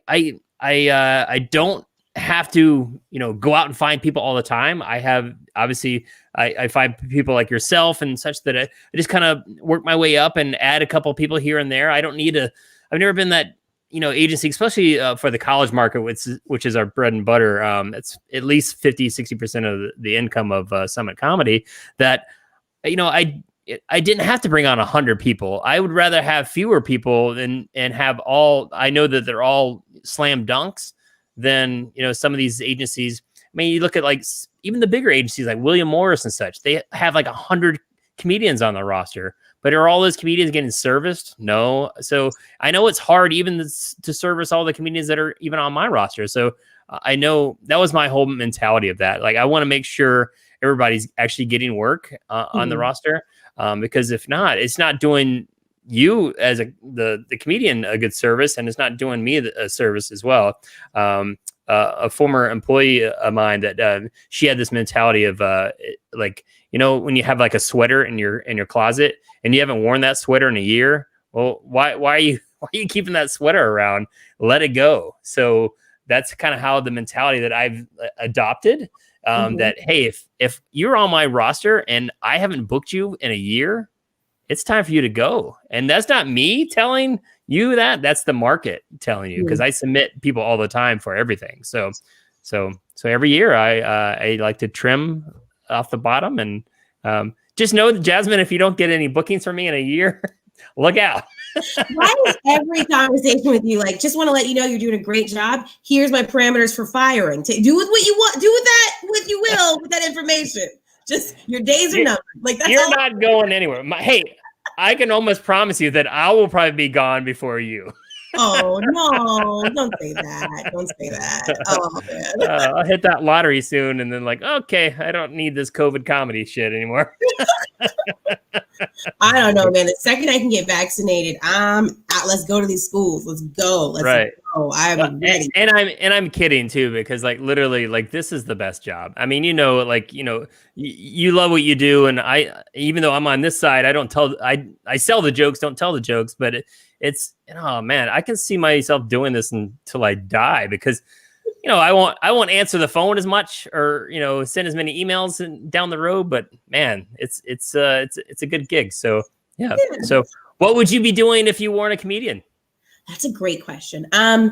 don't have to, go out and find people all the time. I have, obviously, I find people like yourself and such that I just kind of work my way up and add a couple people here and there. I don't need I've never been that, agency, especially for the college market, which is our bread and butter. It's at least 50-60% of the income of Summit Comedy that, I didn't have to bring on 100 people. I would rather have fewer people and have I know that they're all slam dunks than, some of these agencies. I mean, you look at like even the bigger agencies like William Morris and such, they have like 100 comedians on their roster. But are all those comedians getting serviced? No. So I know it's hard even to service all the comedians that are even on my roster. So I know that was my whole mentality of that. Like, I want to make sure everybody's actually getting work on the roster. Because if not, it's not doing you as the comedian a good service, and it's not doing me a service as well. A former employee of mine that she had this mentality of when you have like a sweater in your closet and you haven't worn that sweater in a year, well, why are you keeping that sweater around? Let it go. So that's kind of how the mentality that I've adopted. That hey, if you're on my roster and I haven't booked you in a year, it's time for you to go. And that's not me telling you that's the market telling you, because I submit people all the time for everything. So every year I like to trim off the bottom, and just know that, Jasmine, if you don't get any bookings from me in a year, look out. Why is every conversation with you like, just want to let you know you're doing a great job. Here's my parameters for firing. Do with what you want. Do with that what you will with that information. Just your days are numbered. Like you're not going anywhere. Hey, I can almost promise you that I will probably be gone before you. Oh, no, don't say that. Don't say that. Oh, man. I'll hit that lottery soon and then okay, I don't need this COVID comedy shit anymore. I don't know, man. The second I can get vaccinated, I'm out. Let's go to these schools. Let's go. Let's go. I'm ready. And I'm kidding too, because literally this is the best job. I mean, you love what you do. And even though I'm on this side, I sell the jokes, don't tell the jokes, but it's, oh man, I can see myself doing this until I die, because, I won't answer the phone as much or, send as many emails down the road, but man, it's a good gig. So, yeah. So what would you be doing if you weren't a comedian? That's a great question. So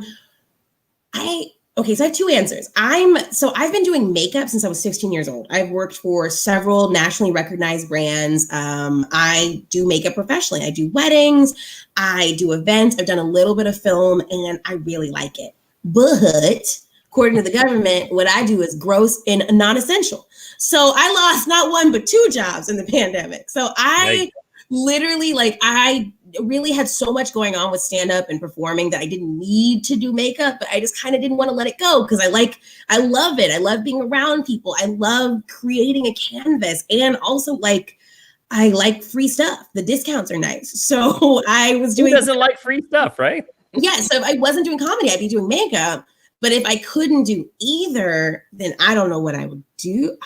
I have two answers. I've been doing makeup since I was 16 years old. I've worked for several nationally recognized brands. I do makeup professionally. I do weddings. I do events. I've done a little bit of film, and I really like it. But according to the government, what I do is gross and non-essential. So I lost not one, but two jobs in the pandemic. So I literally I really had so much going on with stand-up and performing that I didn't need to do makeup, but I just kind of didn't want to let it go because I love it. I love being around people. I love creating a canvas, and also like I like free stuff. The discounts are nice. So I was doing. Who doesn't like free stuff, right? Yeah. So if I wasn't doing comedy, I'd be doing makeup. But if I couldn't do either, then I don't know what I would do.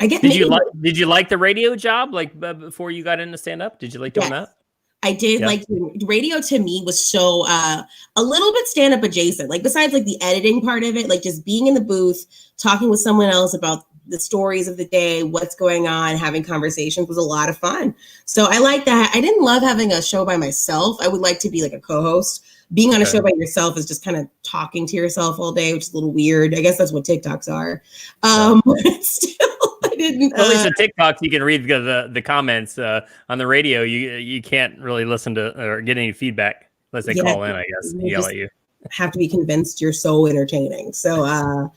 I get. Did you like the radio job like before you got into stand up? Did you like doing that? I did. Yeah. Like radio to me was so a little bit stand up adjacent. Like besides like the editing part of it, like just being in the booth, talking with someone else about the stories of the day, what's going on, having conversations was a lot of fun. So I like that. I didn't love having a show by myself. I would like to be like a co-host. Being on a show by yourself is just kind of talking to yourself all day, which is a little weird. I guess that's what TikToks are. But still, I didn't. At least the TikToks you can read because the comments on the radio, you can't really listen to or get any feedback unless they call in. I guess yell at you. Have to be convinced you're so entertaining. So I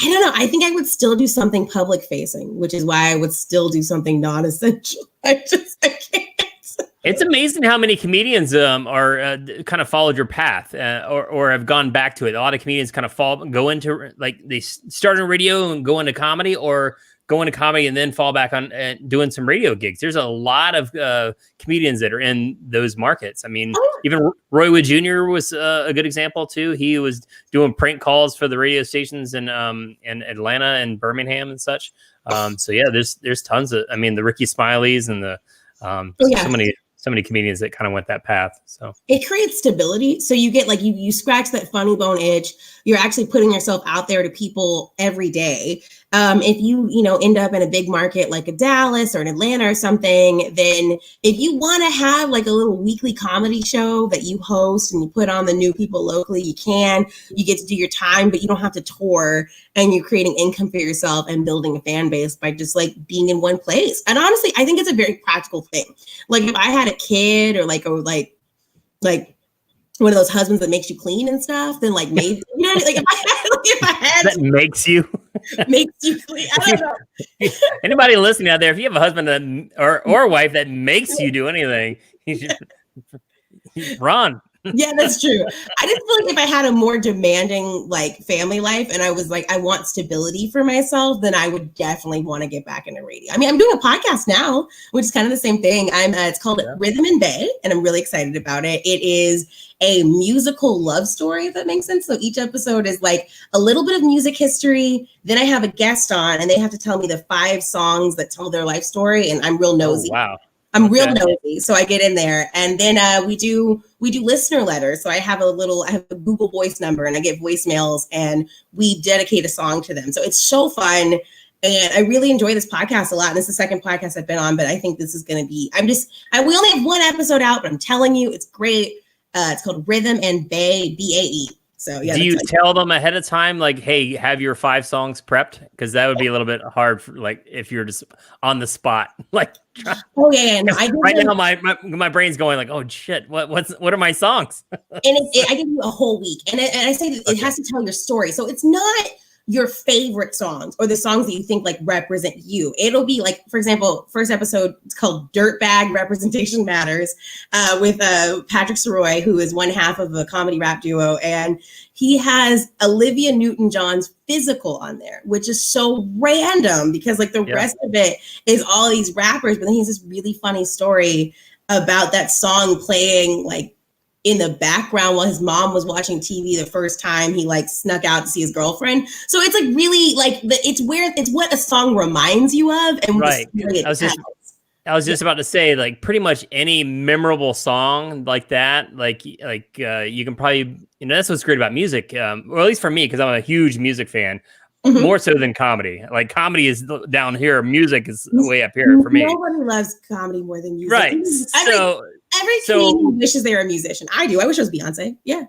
don't know. I think I would still do something public facing, which is why I would still do something non-essential. I can't. It's amazing how many comedians are kind of followed your path or have gone back to it. A lot of comedians kind of go into like they start in radio and go into comedy, or go into comedy and then fall back on doing some radio gigs. There's a lot of comedians that are in those markets. I mean, even Roy Wood Jr. was a good example too. He was doing prank calls for the radio stations in Atlanta and Birmingham and such. So yeah, there's tons of. I mean, the Ricky Smileys and the so many comedians that kind of went that path. So it creates stability. So you get like you scratch that funny bone itch. You're actually putting yourself out there to people every day. If you end up in a big market like a Dallas or an Atlanta or something, then if you want to have like a little weekly comedy show that you host and you put on the new people locally, you get to do your time, but you don't have to tour, and you're creating income for yourself and building a fan base by just like being in one place. And honestly, I think it's a very practical thing. Like if I had a kid or like one of those husbands that makes you clean and stuff, then like maybe like if I had that makes you clean. I don't know. Anybody listening out there, if you have a husband that or a wife that makes you do anything, you should run. Yeah, that's true. I just feel like if I had a more demanding like family life and I was like, I want stability for myself, then I would definitely want to get back into radio. I mean, I'm doing a podcast now, which is kind of the same thing. It's called Rhythm and Bay, and I'm really excited about it. It is a musical love story, if that makes sense. So each episode is like a little bit of music history. Then I have a guest on, and they have to tell me the 5 songs that tell their life story, and I'm real nosy. Oh, wow. I'm real nosy, so I get in there, and then we do listener letters. So I have a Google Voice number, and I get voicemails, and we dedicate a song to them. So it's so fun, and I really enjoy this podcast a lot. And this is the second podcast I've been on, but I think this is going to be. We only have 1 episode out, but I'm telling you, it's great. It's called Rhythm and Bay, BAE. So yeah. Do you tell them ahead of time, like, hey, have your 5 songs prepped? Because that would be a little bit hard, for, like, if you're just on the spot. Like, oh yeah, no, right now my brain's going like, oh shit, what are my songs? And I give you a whole week, and I say that it has to tell your story. So it's not your favorite songs or the songs that you think like represent you. It'll be like, for example, first episode, it's called Dirtbag Representation Matters with Patrick Soroy, who is one half of a comedy rap duo. And he has Olivia Newton-John's Physical on there, which is so random because like the rest of it is all these rappers. But then he has this really funny story about that song playing like in the background while his mom was watching TV the first time he like snuck out to see his girlfriend. So it's like really like it's what a song reminds you of. And right. I was just about to say, like, pretty much any memorable song like that, like you can probably, that's what's great about music. Or at least for me, because I'm a huge music fan, more so than comedy. Like comedy is down here, music is way up here for me. Nobody loves comedy more than music. Right. Every comedian wishes they were a musician. I do. I wish I was Beyonce. Yeah.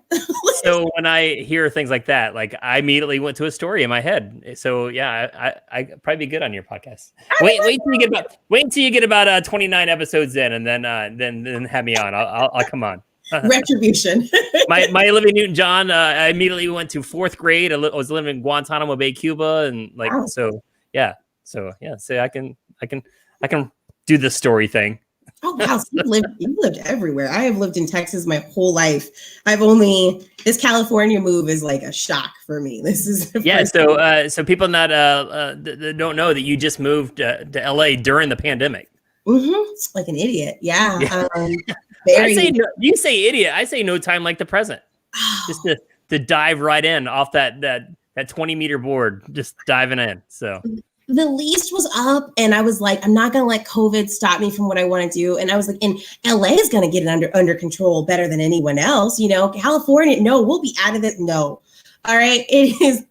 So when I hear things like that, like I immediately went to a story in my head. So yeah, I probably be good on your podcast. Wait till you get about 29 episodes in, and then have me on. I'll come on. Retribution. my Olivia Newton-John. I immediately went to 4th grade. I was living in Guantanamo Bay, Cuba, and like so I can do do the story thing. Oh wow, so you've lived everywhere. I have lived in Texas my whole life. This California move is like a shock for me. This is so people not don't know that you just moved to LA during the pandemic. Like an idiot. Yeah. You say idiot. I say no time like the present. Just to dive right in off that 20-meter board, just diving in. So the lease was up and I was like, I'm not going to let COVID stop me from what I want to do. And I was like, and LA is going to get it under control better than anyone else. California, no, we'll be out of it. No. All right. It is.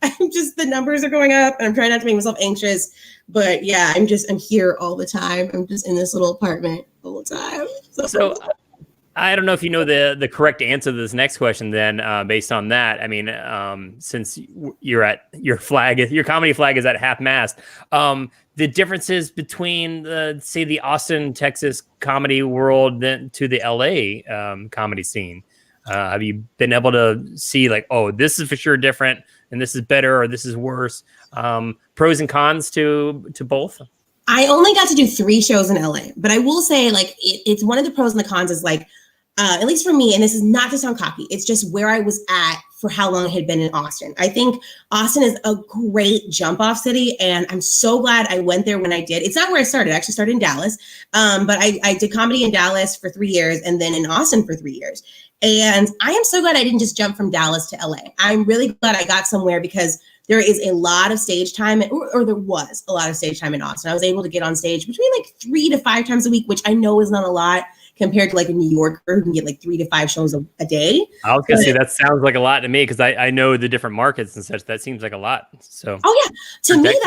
The numbers are going up and I'm trying not to make myself anxious, but yeah, I'm here all the time. I'm just in this little apartment all the time. So I don't know if you know the correct answer to this next question. Then, based on that, I mean, since you're at your comedy flag is at half mast. The differences between say the Austin, Texas comedy world then to the LA comedy scene. Have you been able to see like, oh, this is for sure different, and this is better, or this is worse? Pros and cons to both. I only got to do 3 shows in LA, but I will say like it's one of the pros and the cons is like. At least for me, and this is not to sound cocky, it's just where I was at for how long I had been in Austin. I think Austin is a great jump off city, and I'm so glad I went there when I did. It's not where I started. I actually started in Dallas, but I did comedy in Dallas for 3 years and then in Austin for 3 years. And I am so glad I didn't just jump from Dallas to LA. I'm really glad I got somewhere because there is a lot of stage time, or there was a lot of stage time in Austin. I was able to get on stage between like 3 to 5 times a week, which I know is not a lot compared to like a New Yorker who can get like 3 to 5 shows a day. I was gonna say that sounds like a lot to me because I know the different markets and such. That seems like a lot. So to me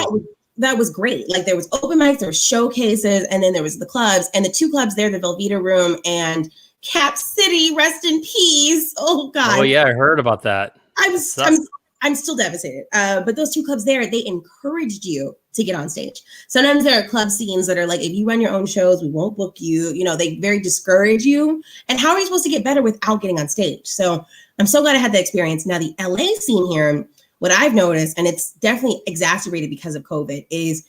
that was great. Like there was open mics, there was showcases, and then there was the clubs, and the 2 clubs there, the Velveeta Room and Cap City, rest in peace. Oh God. Oh yeah, I heard about that. I'm still devastated. But those 2 clubs there, they encouraged you to get on stage. Sometimes there are club scenes that are like, if you run your own shows, we won't book you. They very discourage you. And how are you supposed to get better without getting on stage? So I'm so glad I had that experience. Now the LA scene here, what I've noticed, and it's definitely exacerbated because of COVID, is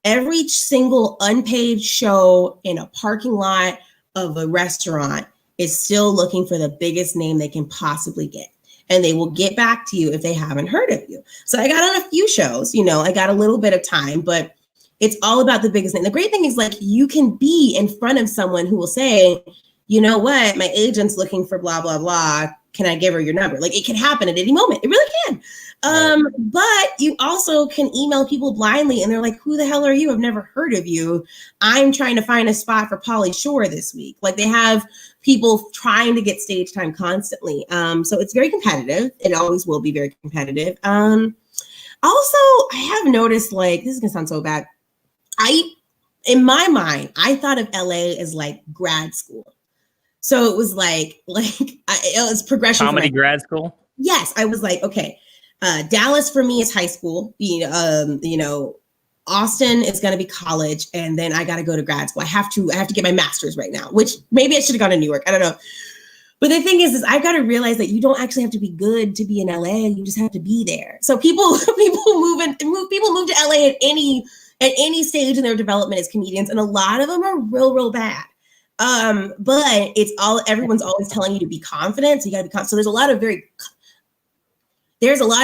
every single unpaid show in a parking lot of a restaurant is still looking for the biggest name they can possibly get. And they will get back to you if they haven't heard of you. So I got on a few shows, I got a little bit of time, but it's all about the biggest name. The great thing is like, you can be in front of someone who will say, you know what, my agent's looking for blah, blah, blah. Can I give her your number? Like it can happen at any moment. It really can. But you also can email people blindly and they're like, who the hell are you? I've never heard of you. I'm trying to find a spot for Pauly Shore this week. Like they have people trying to get stage time constantly. So it's very competitive. It always will be very competitive. Also, I have noticed like, this is gonna sound so bad. In my mind, I thought of LA as like grad school. So it was it was progression. Comedy grad school? Yes. I was like, okay, Dallas for me is high school. Austin is going to be college. And then I got to go to grad school. I have to get my master's right now, which maybe I should have gone to New York. I don't know. But the thing is I've got to realize that you don't actually have to be good to be in LA. You just have to be there. So people move to LA at any stage in their development as comedians. And a lot of them are real bad. But everyone's always telling you to be confident. So you gotta be confident. So there's a lot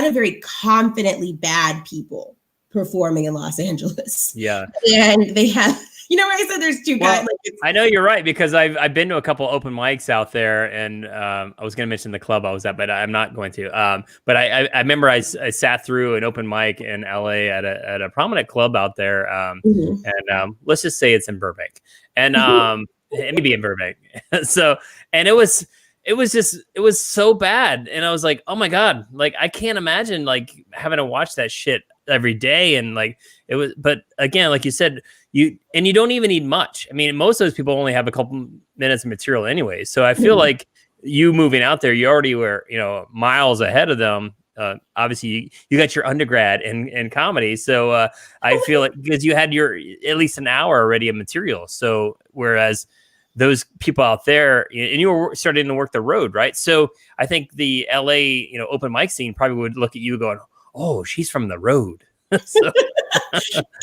of very confidently bad people performing in Los Angeles. Yeah. And they have, I said there's 2 guys. I know you're right because I've been to a couple open mics out there, and I was going to mention the club I was at, but I'm not going to. But I remember I sat through an open mic in LA at a prominent club out there, and let's just say it's in Burbank, and maybe in Burbank. So, and it was so bad, and I was like, oh my God, like I can't imagine like having to watch that shit every day, and like it was. But again, like you said, you don't even need much. I mean, most of those people only have a couple minutes of material anyway. So I feel like you moving out there, you already were miles ahead of them. Obviously, you got your undergrad in comedy, so I feel like because you had your at least an hour already of material. So whereas those people out there, and you were starting to work the road, right? So I think the LA, open mic scene probably would look at you going, "Oh, she's from the road." So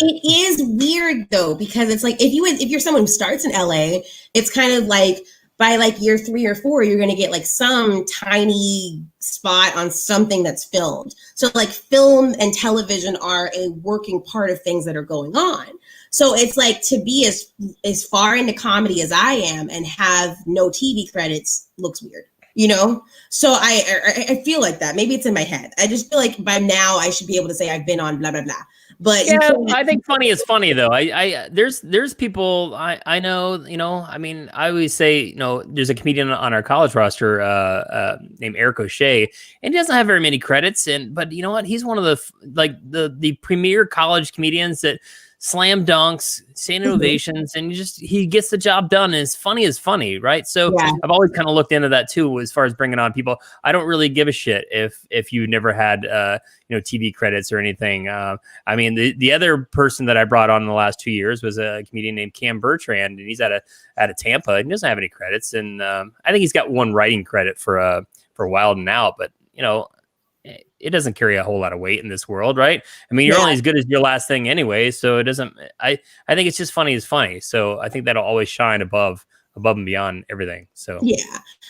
It is weird though, because it's like if you're someone who starts in LA, it's kind of like by like year 3 or 4, you're gonna get like some tiny spot on something that's filmed. So like film and television are a working part of things that are going on. So it's like to be as far into comedy as I am and have no TV credits looks weird, you know? So I feel like that. Maybe it's in my head. I just feel like by now I should be able to say I've been on blah blah blah. But yeah, I think funny is funny though. There's people I know, you know, I mean, I always say, you know, there's a comedian on our college roster named Eric O'Shea, and he doesn't have very many credits, but you know what? He's one of the premier college comedians that slam dunks, standing ovations, and he gets the job done. And it's funny, right? So yeah. I've always kind of looked into that too, as far as bringing on people. I don't really give a shit if you never had TV credits or anything. I mean, the other person that I brought on in the last 2 years was a comedian named Cam Bertrand, and he's out of Tampa, and he doesn't have any credits. And I think he's got one writing credit for Wild and Out, but you know, it doesn't carry a whole lot of weight in this world, right? I mean, you're only as good as your last thing anyway, so it doesn't. I think it's just funny is funny. So I think that'll always shine above and beyond everything. So yeah,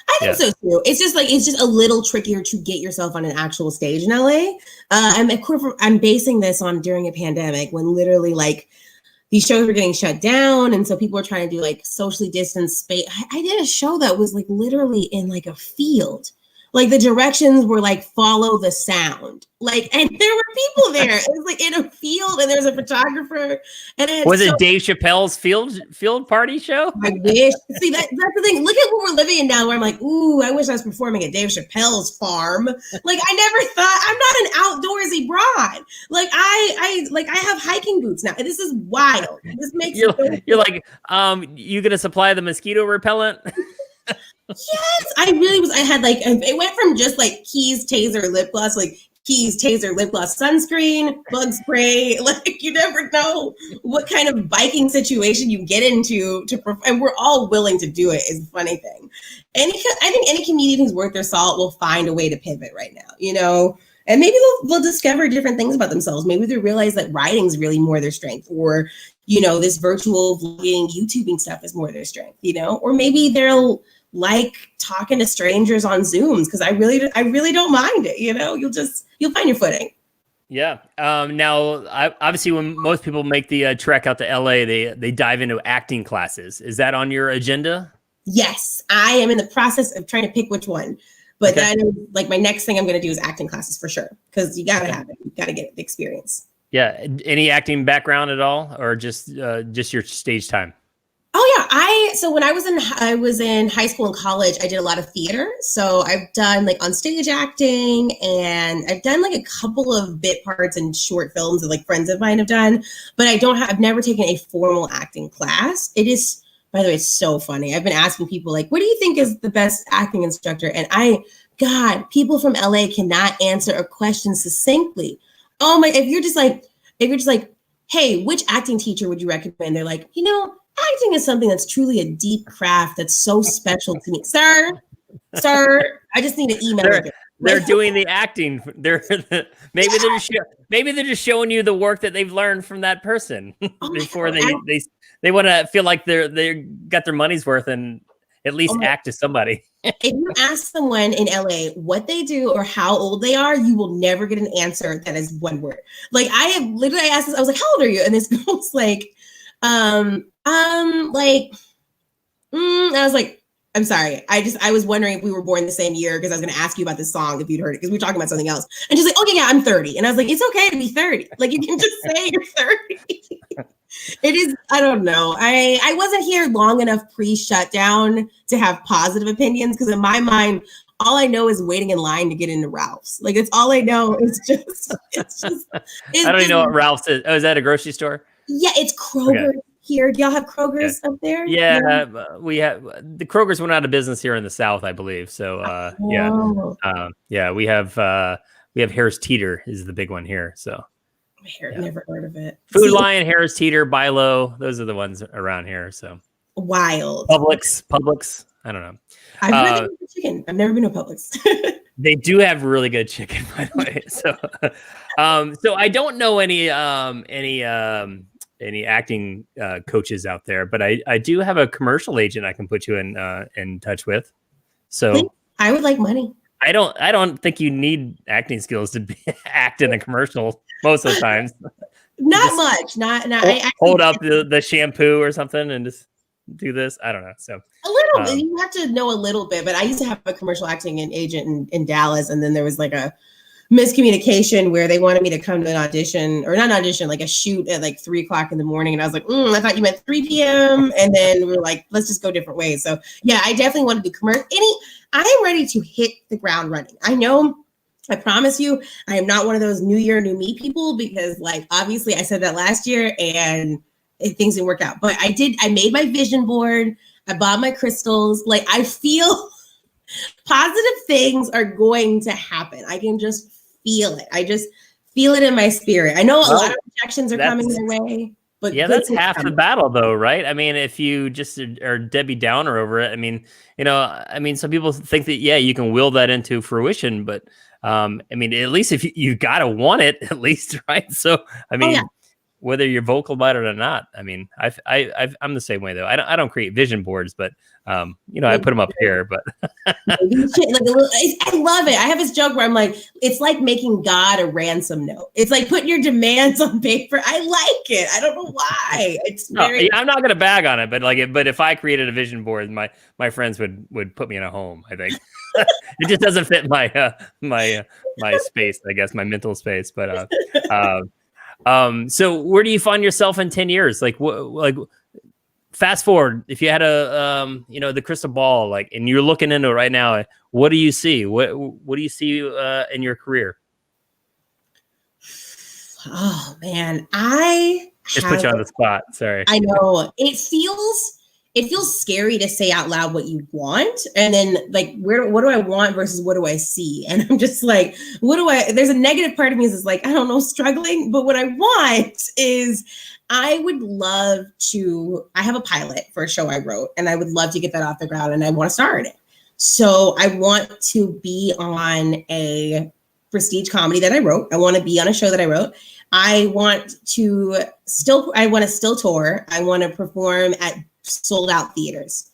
I think so too. It's just a little trickier to get yourself on an actual stage in LA. I'm basing this on during a pandemic when literally like these shows were getting shut down, and so people were trying to do like socially distanced space. I did a show that was like literally in like a field. Like the directions were like follow the sound, like, and there were people there. It was like in a field, and there's a photographer. And it Dave Chappelle's field party show? I wish. See, that's the thing. Look at what we're living in now, where I'm like, ooh, I wish I was performing at Dave Chappelle's farm. Like I never thought. I'm not an outdoorsy broad. Like I have hiking boots now. This is wild. This makes you're like, you gonna supply the mosquito repellent? Yes, I really was. I had like, it went from just like Keys, Taser, lip gloss, like Keys, Taser, lip gloss, sunscreen, bug spray. Like you never know what kind of biking situation you get into and we're all willing to do it is the funny thing. I think any comedian who's worth their salt will find a way to pivot right now, you know? And maybe they'll discover different things about themselves. Maybe they realize that writing is really more their strength, or, you know, this virtual vlogging, YouTubing stuff is more their strength, you know? Or maybe they'll like talking to strangers on Zooms, because I really don't mind it. You know, you'll find your footing. Yeah. Now, obviously, when most people make the trek out to LA, they dive into acting classes. Is that on your agenda? Yes, I am in the process of trying to pick which one. But then, like, my next thing I'm going to do is acting classes for sure, because you got to have it. You got to get the experience. Yeah. Any acting background at all, or just your stage time? Oh yeah, so when I was in high school and college, I did a lot of theater. So I've done like on stage acting, and I've done like a couple of bit parts in short films that like friends of mine have done. But I've never taken a formal acting class. It is, by the way, it's so funny. I've been asking people like, what do you think is the best acting instructor? And people from LA cannot answer a question succinctly. Oh my, if you're just like, hey, which acting teacher would you recommend? They're like, you know, acting is something that's truly a deep craft that's so special to me. Sir, I just need an email. They're doing the acting. Maybe they're just showing you the work that they've learned from that person before they want to feel like they got their money's worth and at least act as somebody. If you ask someone in LA what they do or how old they are, you will never get an answer that is one word. Like I asked this, I was like, how old are you? And this girl was like, I was like, I'm sorry. I was wondering if we were born the same year, because I was going to ask you about this song if you'd heard it, because we were talking about something else. And she's like, okay, yeah, I'm 30. And I was like, it's okay to be 30. Like you can just say you're 30. It is, I don't know. I wasn't here long enough pre-shutdown to have positive opinions, because in my mind, all I know is waiting in line to get into Ralph's. Like it's all I know. It's just. I don't even know what Ralph's is. Oh, is that a grocery store? Yeah, it's Kroger. Okay. Here, do y'all have Kroger's up there? Yeah, we have the Kroger's went out of business here in the South, I believe. So we have Harris Teeter is the big one here. So never heard of it. Food Lion, Harris Teeter, Bilo, those are the ones around here. So wild. Publix. I don't know. I've never been to Publix. They do have really good chicken, by the way. So, so I don't know any acting coaches out there, but I do have a commercial agent I can put you in touch with. So I would like money. I don't think you need acting skills to act in a commercial most of the times. Not much. Not. Hold up the shampoo or something and just do this. I don't know. So a little. You have to know a little bit. But I used to have a commercial acting agent in Dallas, and then there was like a miscommunication where they wanted me to come to an audition, or not an audition, like a shoot at like 3:00 in the morning, and I was like, I thought you meant 3 p.m. And then we were like, let's just go different ways. So yeah, I definitely want to do commercial. I am ready to hit the ground running. I know. I promise you, I am not one of those new year, new me people, because like, obviously I said that last year and things didn't work out, but I made my vision board. I bought my crystals. Like, I feel positive things are going to happen. I can just feel it. I just feel it in my spirit. I know a lot of rejections are coming my way, but yeah, that's half the battle though, right? I mean, if you just are Debbie Downer over it, I mean, some people think that, yeah, you can will that into fruition, but I mean, at least if you gotta want it, at least, right? So, I mean, whether you're vocal about it or not, I mean, I'm the same way though. I don't create vision boards, but I put them up here. But I love it. I have this joke where I'm like, it's like making God a ransom note. It's like putting your demands on paper. I like it. I don't know why. It's I'm not gonna bag on it, but if I created a vision board, my friends would put me in a home, I think. It just doesn't fit my space, I guess, my mental space. But so where do you find yourself in 10 years? Like fast forward, if you had the crystal ball, like, and you're looking into it right now, what do you see? What do you see in your career? Oh man, I just put you on the spot. Sorry. I know it feels scary to say out loud what you want. And then like, what do I want versus what do I see? And I'm just like, there's a negative part of me is like, I don't know, struggling. But what I want is I have a pilot for a show I wrote, and I would love to get that off the ground, and I want to star in it. So I want to be on a prestige comedy that I wrote. I want to be on a show that I wrote. I want to still tour. I want to perform at sold out theaters,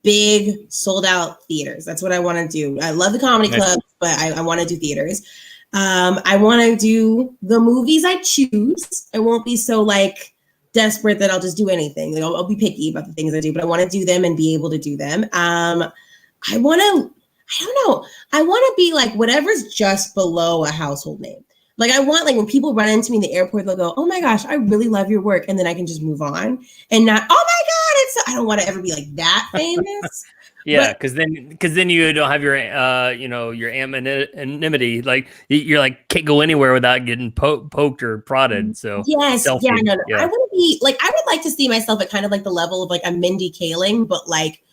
big sold out theaters. That's what I want to do. I love the comedy club, but I want to do theaters. I want to do the movies I choose. I won't be so like desperate that I'll just do anything. Like, I'll be picky about the things I do, but I want to do them and be able to do them. I want to be like whatever's just below a household name. Like, I want, like, when people run into me in the airport, they'll go, oh my gosh, I really love your work. And then I can just move on and not, oh my God, I don't want to ever be like that famous. Yeah, because then you don't have your your anonymity. Like, you're like, can't go anywhere without getting poked or prodded. So yes, no. I wouldn't be like, I would like to see myself at kind of like the level of like a Mindy Kaling, but like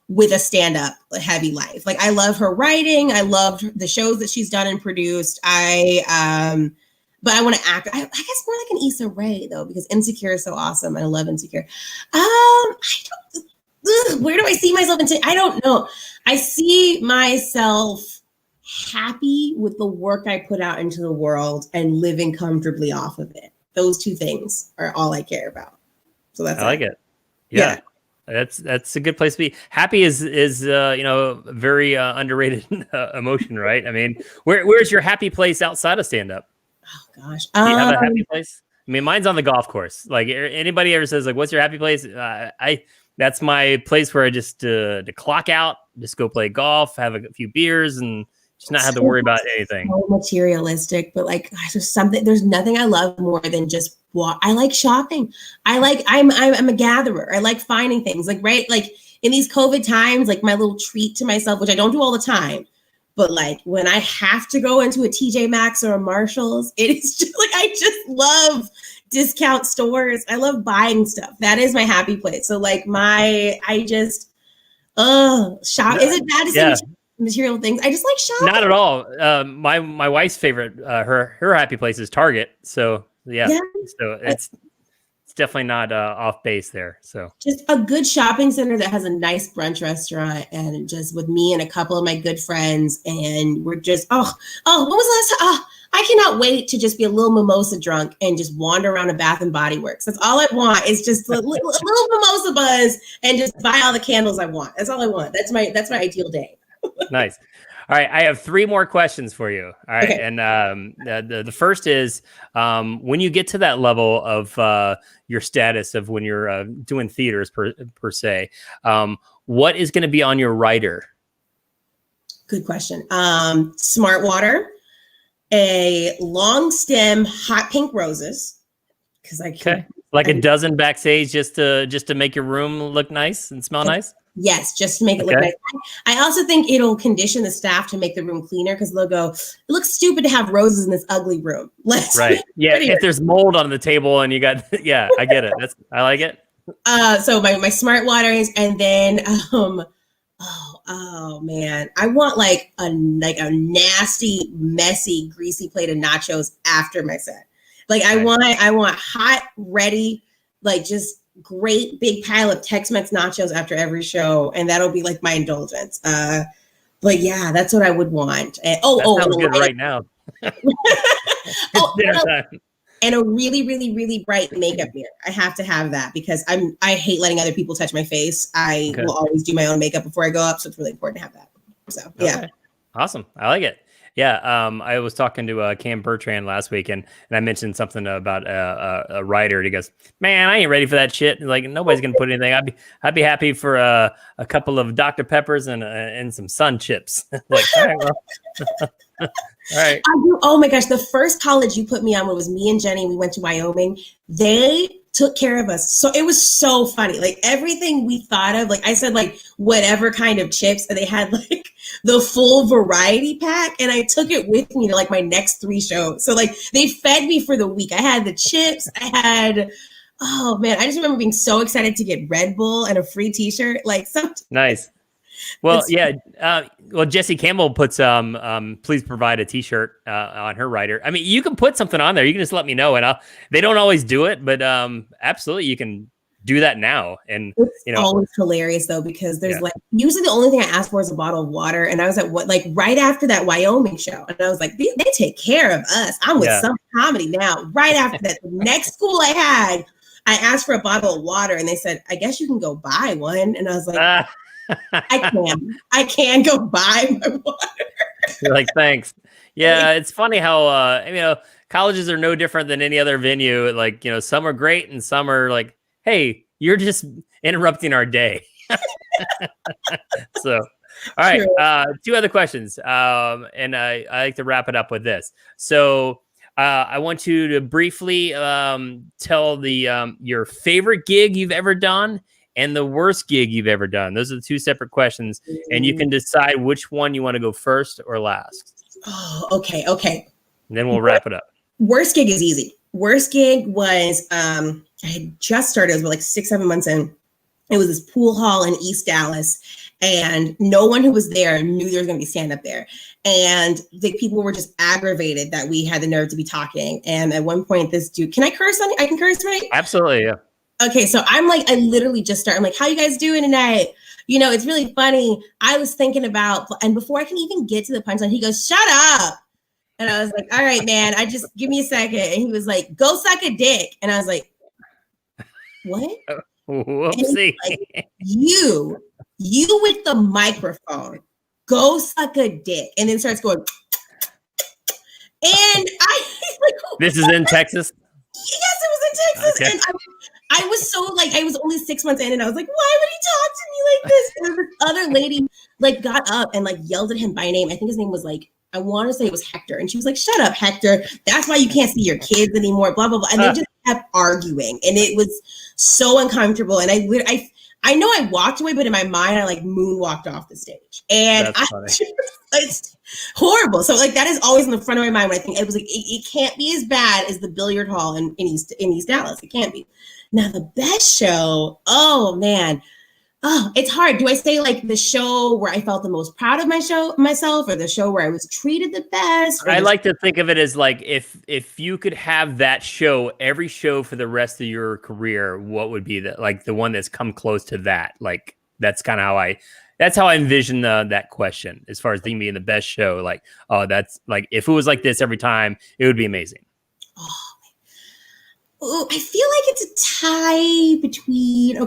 with a stand-up heavy life. Like, I love her writing. I loved the shows that she's done and produced. But I want to act. I guess more like an Issa Rae though, because Insecure is so awesome. I love Insecure. Where do I see myself I don't know. I see myself happy with the work I put out into the world and living comfortably off of it. Those two things are all I care about. So that's I like it. Yeah. That's a good place to be. Happy is very underrated emotion, right? I mean, where's your happy place outside of stand up? Oh gosh. Do you have a happy place? I mean, mine's on the golf course. Like, anybody ever says like, what's your happy place? That's my place where I just to clock out, just go play golf, have a few beers, and just not have to worry about anything. So materialistic, but like, gosh, there's nothing I love more than just I like shopping. I'm a gatherer. I like finding things like, right. Like in these COVID times, like my little treat to myself, which I don't do all the time, but like when I have to go into a TJ Maxx or a Marshall's, it is just like, I just love discount stores. I love buying stuff. That is my happy place. So like shop. Is it bad to say material things? I just like shopping. Not at all. My wife's favorite, her happy place is Target. So yeah. So it's it's definitely not off base there. So just a good shopping center that has a nice brunch restaurant, and just with me and a couple of my good friends, and we're just when was the last time? I cannot wait to just be a little mimosa drunk and just wander around a Bath and Body Works. That's all I want. Is just a little mimosa buzz and just buy all the candles I want. That's all I want. That's my ideal day. Nice. All right, I have 3 more questions for you. All right, Okay. and the first is when you get to that level of your status of when you're doing theaters per se, what is going to be on your writer? Good question. Smart water, a long stem hot pink roses, because I can't. Like a dozen backstage just to make your room look nice and smell nice. Yes, just to make it look nice. I also think it'll condition the staff to make the room cleaner, because they'll go, it looks stupid to have roses in this ugly room. Right. Yeah. If there's mold on the table and you got, yeah, I get it. I like it. So my smart waters, and then oh man, I want like a nasty, messy, greasy plate of nachos after my set. Like I want hot, ready, like just great big pile of Tex-Mex nachos after every show, and that'll be like my indulgence. But yeah, that's what I would want. And, sounds good right now. Dinner time. And a really, really, really bright makeup mirror. I have to have that, because I hate letting other people touch my face. I will always do my own makeup before I go up, so it's really important to have that. So yeah, okay. Awesome. I like it. Yeah, I was talking to Cam Bertrand last week, and I mentioned something about a writer, and he goes, "Man, I ain't ready for that shit." And like, nobody's gonna put anything. I'd be happy for a couple of Dr. Peppers and some Sun Chips. Like, all right, well. All right. Oh my gosh, the first college you put me on, when it was me and Jenny, we went to Wyoming. They took care of us. So it was so funny. Like everything we thought of, like I said, like whatever kind of chips, and they had like the full variety pack, and I took it with me to like my next 3 shows. So like they fed me for the week. I had the chips. Oh man, I just remember being so excited to get Red Bull and a free t-shirt. Like nice. Well, yeah. Well, Jesse Campbell puts please provide a t-shirt on her writer. I mean, you can put something on there. You can just let me know, and they don't always do it, but absolutely you can do that now. And it's always hilarious though, because there's like usually the only thing I ask for is a bottle of water, and I was at right after that Wyoming show, and I was like, they take care of us. I'm with some comedy now. Right after that, the next school I asked for a bottle of water, and they said, I guess you can go buy one, and I was like. I can go buy my water. You're like, thanks. Yeah, it's funny how colleges are no different than any other venue. Like, some are great and some are like, hey, you're just interrupting our day. So, all right, 2 other questions, and I like to wrap it up with this. So, I want you to briefly tell your favorite gig you've ever done and the worst gig you've ever done. Those are the 2 separate questions, and you can decide which one you want to go first or last. Oh, okay. And then we'll wrap it up. Worst gig is easy. Worst gig was I had just started. It was like 6-7 months in. It was this pool hall in East Dallas, and no one who was there knew there was going to be stand up there. And the people were just aggravated that we had the nerve to be talking. And at one point, this dude, can I curse on? I can curse, right? Absolutely, yeah. Okay, so I'm like, I literally just started. I'm like, how you guys doing tonight? It's really funny. I was thinking about, and before I can even get to the punchline, he goes, shut up. And I was like, all right, man, give me a second. And he was like, go suck a dick. And I was like, what? Whoopsie. Like, you with the microphone, go suck a dick. And then starts going, and this is in Texas? Yes, it was in Texas. Okay. And I was so I was only 6 months in, and I was like, why would he talk to me like this? And this other lady got up and yelled at him by name. I think his name was I want to say it was Hector. And she was like, shut up, Hector. That's why you can't see your kids anymore, blah, blah, blah. And they just kept arguing. And it was so uncomfortable. And I know I walked away, but in my mind, I moonwalked off the stage. And it's horrible. So that is always in the front of my mind when I think it was it can't be as bad as the billiard hall in East Dallas. It can't be. Now the best show, oh man. Oh, it's hard. Do I say like the show where I felt the most proud of myself, or the show where I was treated the best? I like to think of it as like if you could have that show, every show for the rest of your career, what would be the one that's come close to that? Like that's kind of how I envision that question as far as thinking being the best show. Like, oh, that's like if it was like this every time, it would be amazing. Oh, I feel like it's a tie between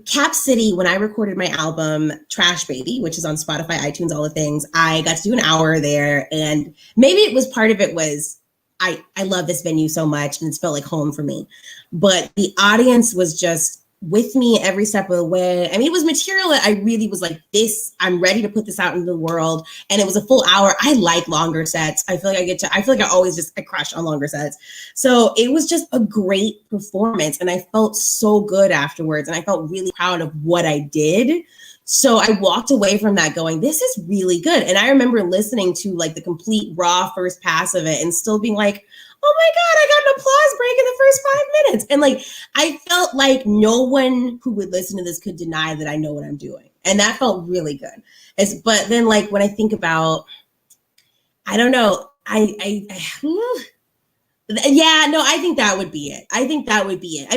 Cap City. When I recorded my album Trash Baby, which is on Spotify, iTunes, all the things, I got to do an hour there, and maybe it was part of it was I love this venue so much and it's felt like home for me, but the audience was just with me every step of the way. I mean, it was material that I really was like, I'm ready to put this out into the world. And it was a full hour. I like longer sets. I feel like I crush on longer sets. So it was just a great performance. And I felt so good afterwards. And I felt really proud of what I did. So I walked away from that going, this is really good. And I remember listening to like the complete raw first pass of it and still being like, oh my God, I got an applause break in the first 5 minutes. And like, I felt like no one who would listen to this could deny that I know what I'm doing. And that felt really good. But then like, when I think about, I don't know, I think that would be it. I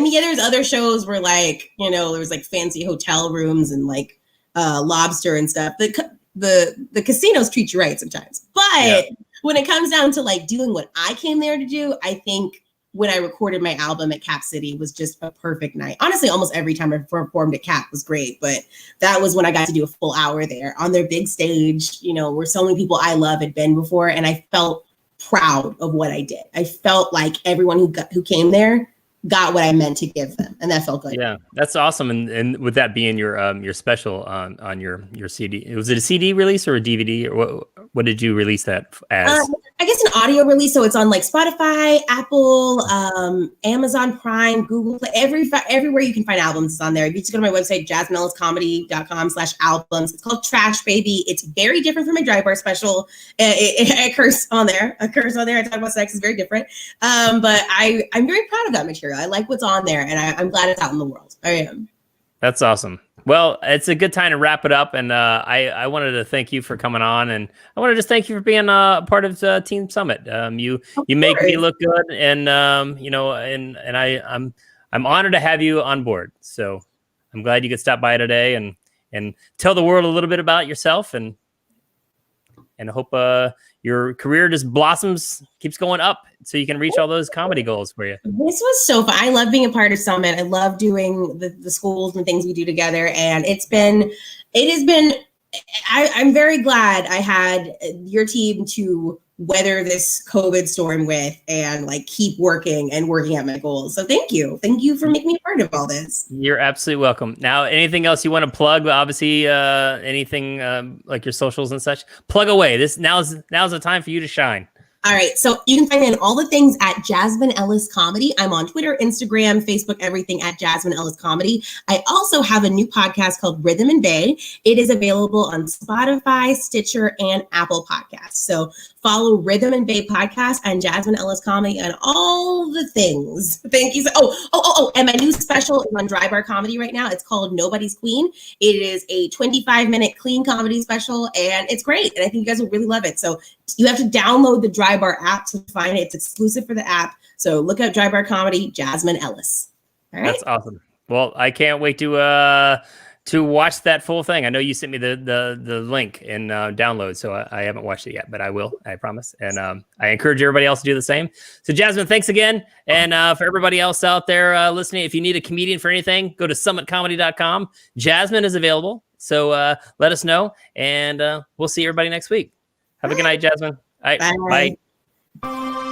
mean, yeah, there's other shows where like, there was like fancy hotel rooms and like lobster and stuff. The casinos treat you right sometimes. But when it comes down to like doing what I came there to do, I think when I recorded my album at Cap City was just a perfect night. Honestly, almost every time I performed at Cap was great, but that was when I got to do a full hour there on their big stage, where so many people I love had been before. And I felt proud of what I did. I felt like everyone who came there got what I meant to give them, and that felt good. Yeah, that's awesome. And with that being your special on your CD, was it a CD release or a DVD, or what did you release that as? I guess an audio release, so it's on like Spotify, Apple, Amazon Prime, Google Play, everywhere you can find albums is on there. You just go to my website, JasmineEllisComedy.com/albums. It's called Trash Baby. It's very different from my Dry Bar special. I curse on there. I talk about sex. It's very different. But I'm very proud of that material. I like what's on there, and I'm glad it's out in the world. I am. That's awesome. Well, it's a good time to wrap it up, and I wanted to thank you for coming on, and I want to just thank you for being a part of Team Summit. You make me look good, and I'm honored to have you on board. So I'm glad you could stop by today and tell the world a little bit about yourself, and I hope your career just blossoms, keeps going up, so you can reach all those comedy goals for you. This was so fun. I love being a part of Summit. I love doing the schools and things we do together. And I'm very glad I had your team to weather this COVID storm with, and like keep working at my goals. So thank you for making me a part of all this. You're absolutely welcome. Now, anything else you want to plug? Obviously, anything like your socials and such, plug away. Now's the time for you to shine. All right. So you can find me on all the things at Jasmine Ellis Comedy. I'm on Twitter, Instagram, Facebook, everything at Jasmine Ellis Comedy. I also have a new podcast called Rhythm and Bay. It is available on Spotify, Stitcher, and Apple Podcasts. So follow Rhythm and Bay Podcast and Jasmine Ellis Comedy and all the things. Thank you. And my new special is on Dry Bar Comedy right now. It's called Nobody's Queen. It is a 25-minute clean comedy special, and it's great. And I think you guys will really love it. So you have to download the Dry Bar app to find it. It's exclusive for the app. So look up Dry Bar Comedy, Jasmine Ellis. All right. That's awesome. Well, I can't wait to watch that full thing. I know you sent me the link and download, so I haven't watched it yet, but I will, I promise. And I encourage everybody else to do the same. So Jasmine, thanks again. And for everybody else out there listening, if you need a comedian for anything, go to summitcomedy.com. Jasmine is available. So let us know, and we'll see everybody next week. Have a good night, Jasmine. All right, bye.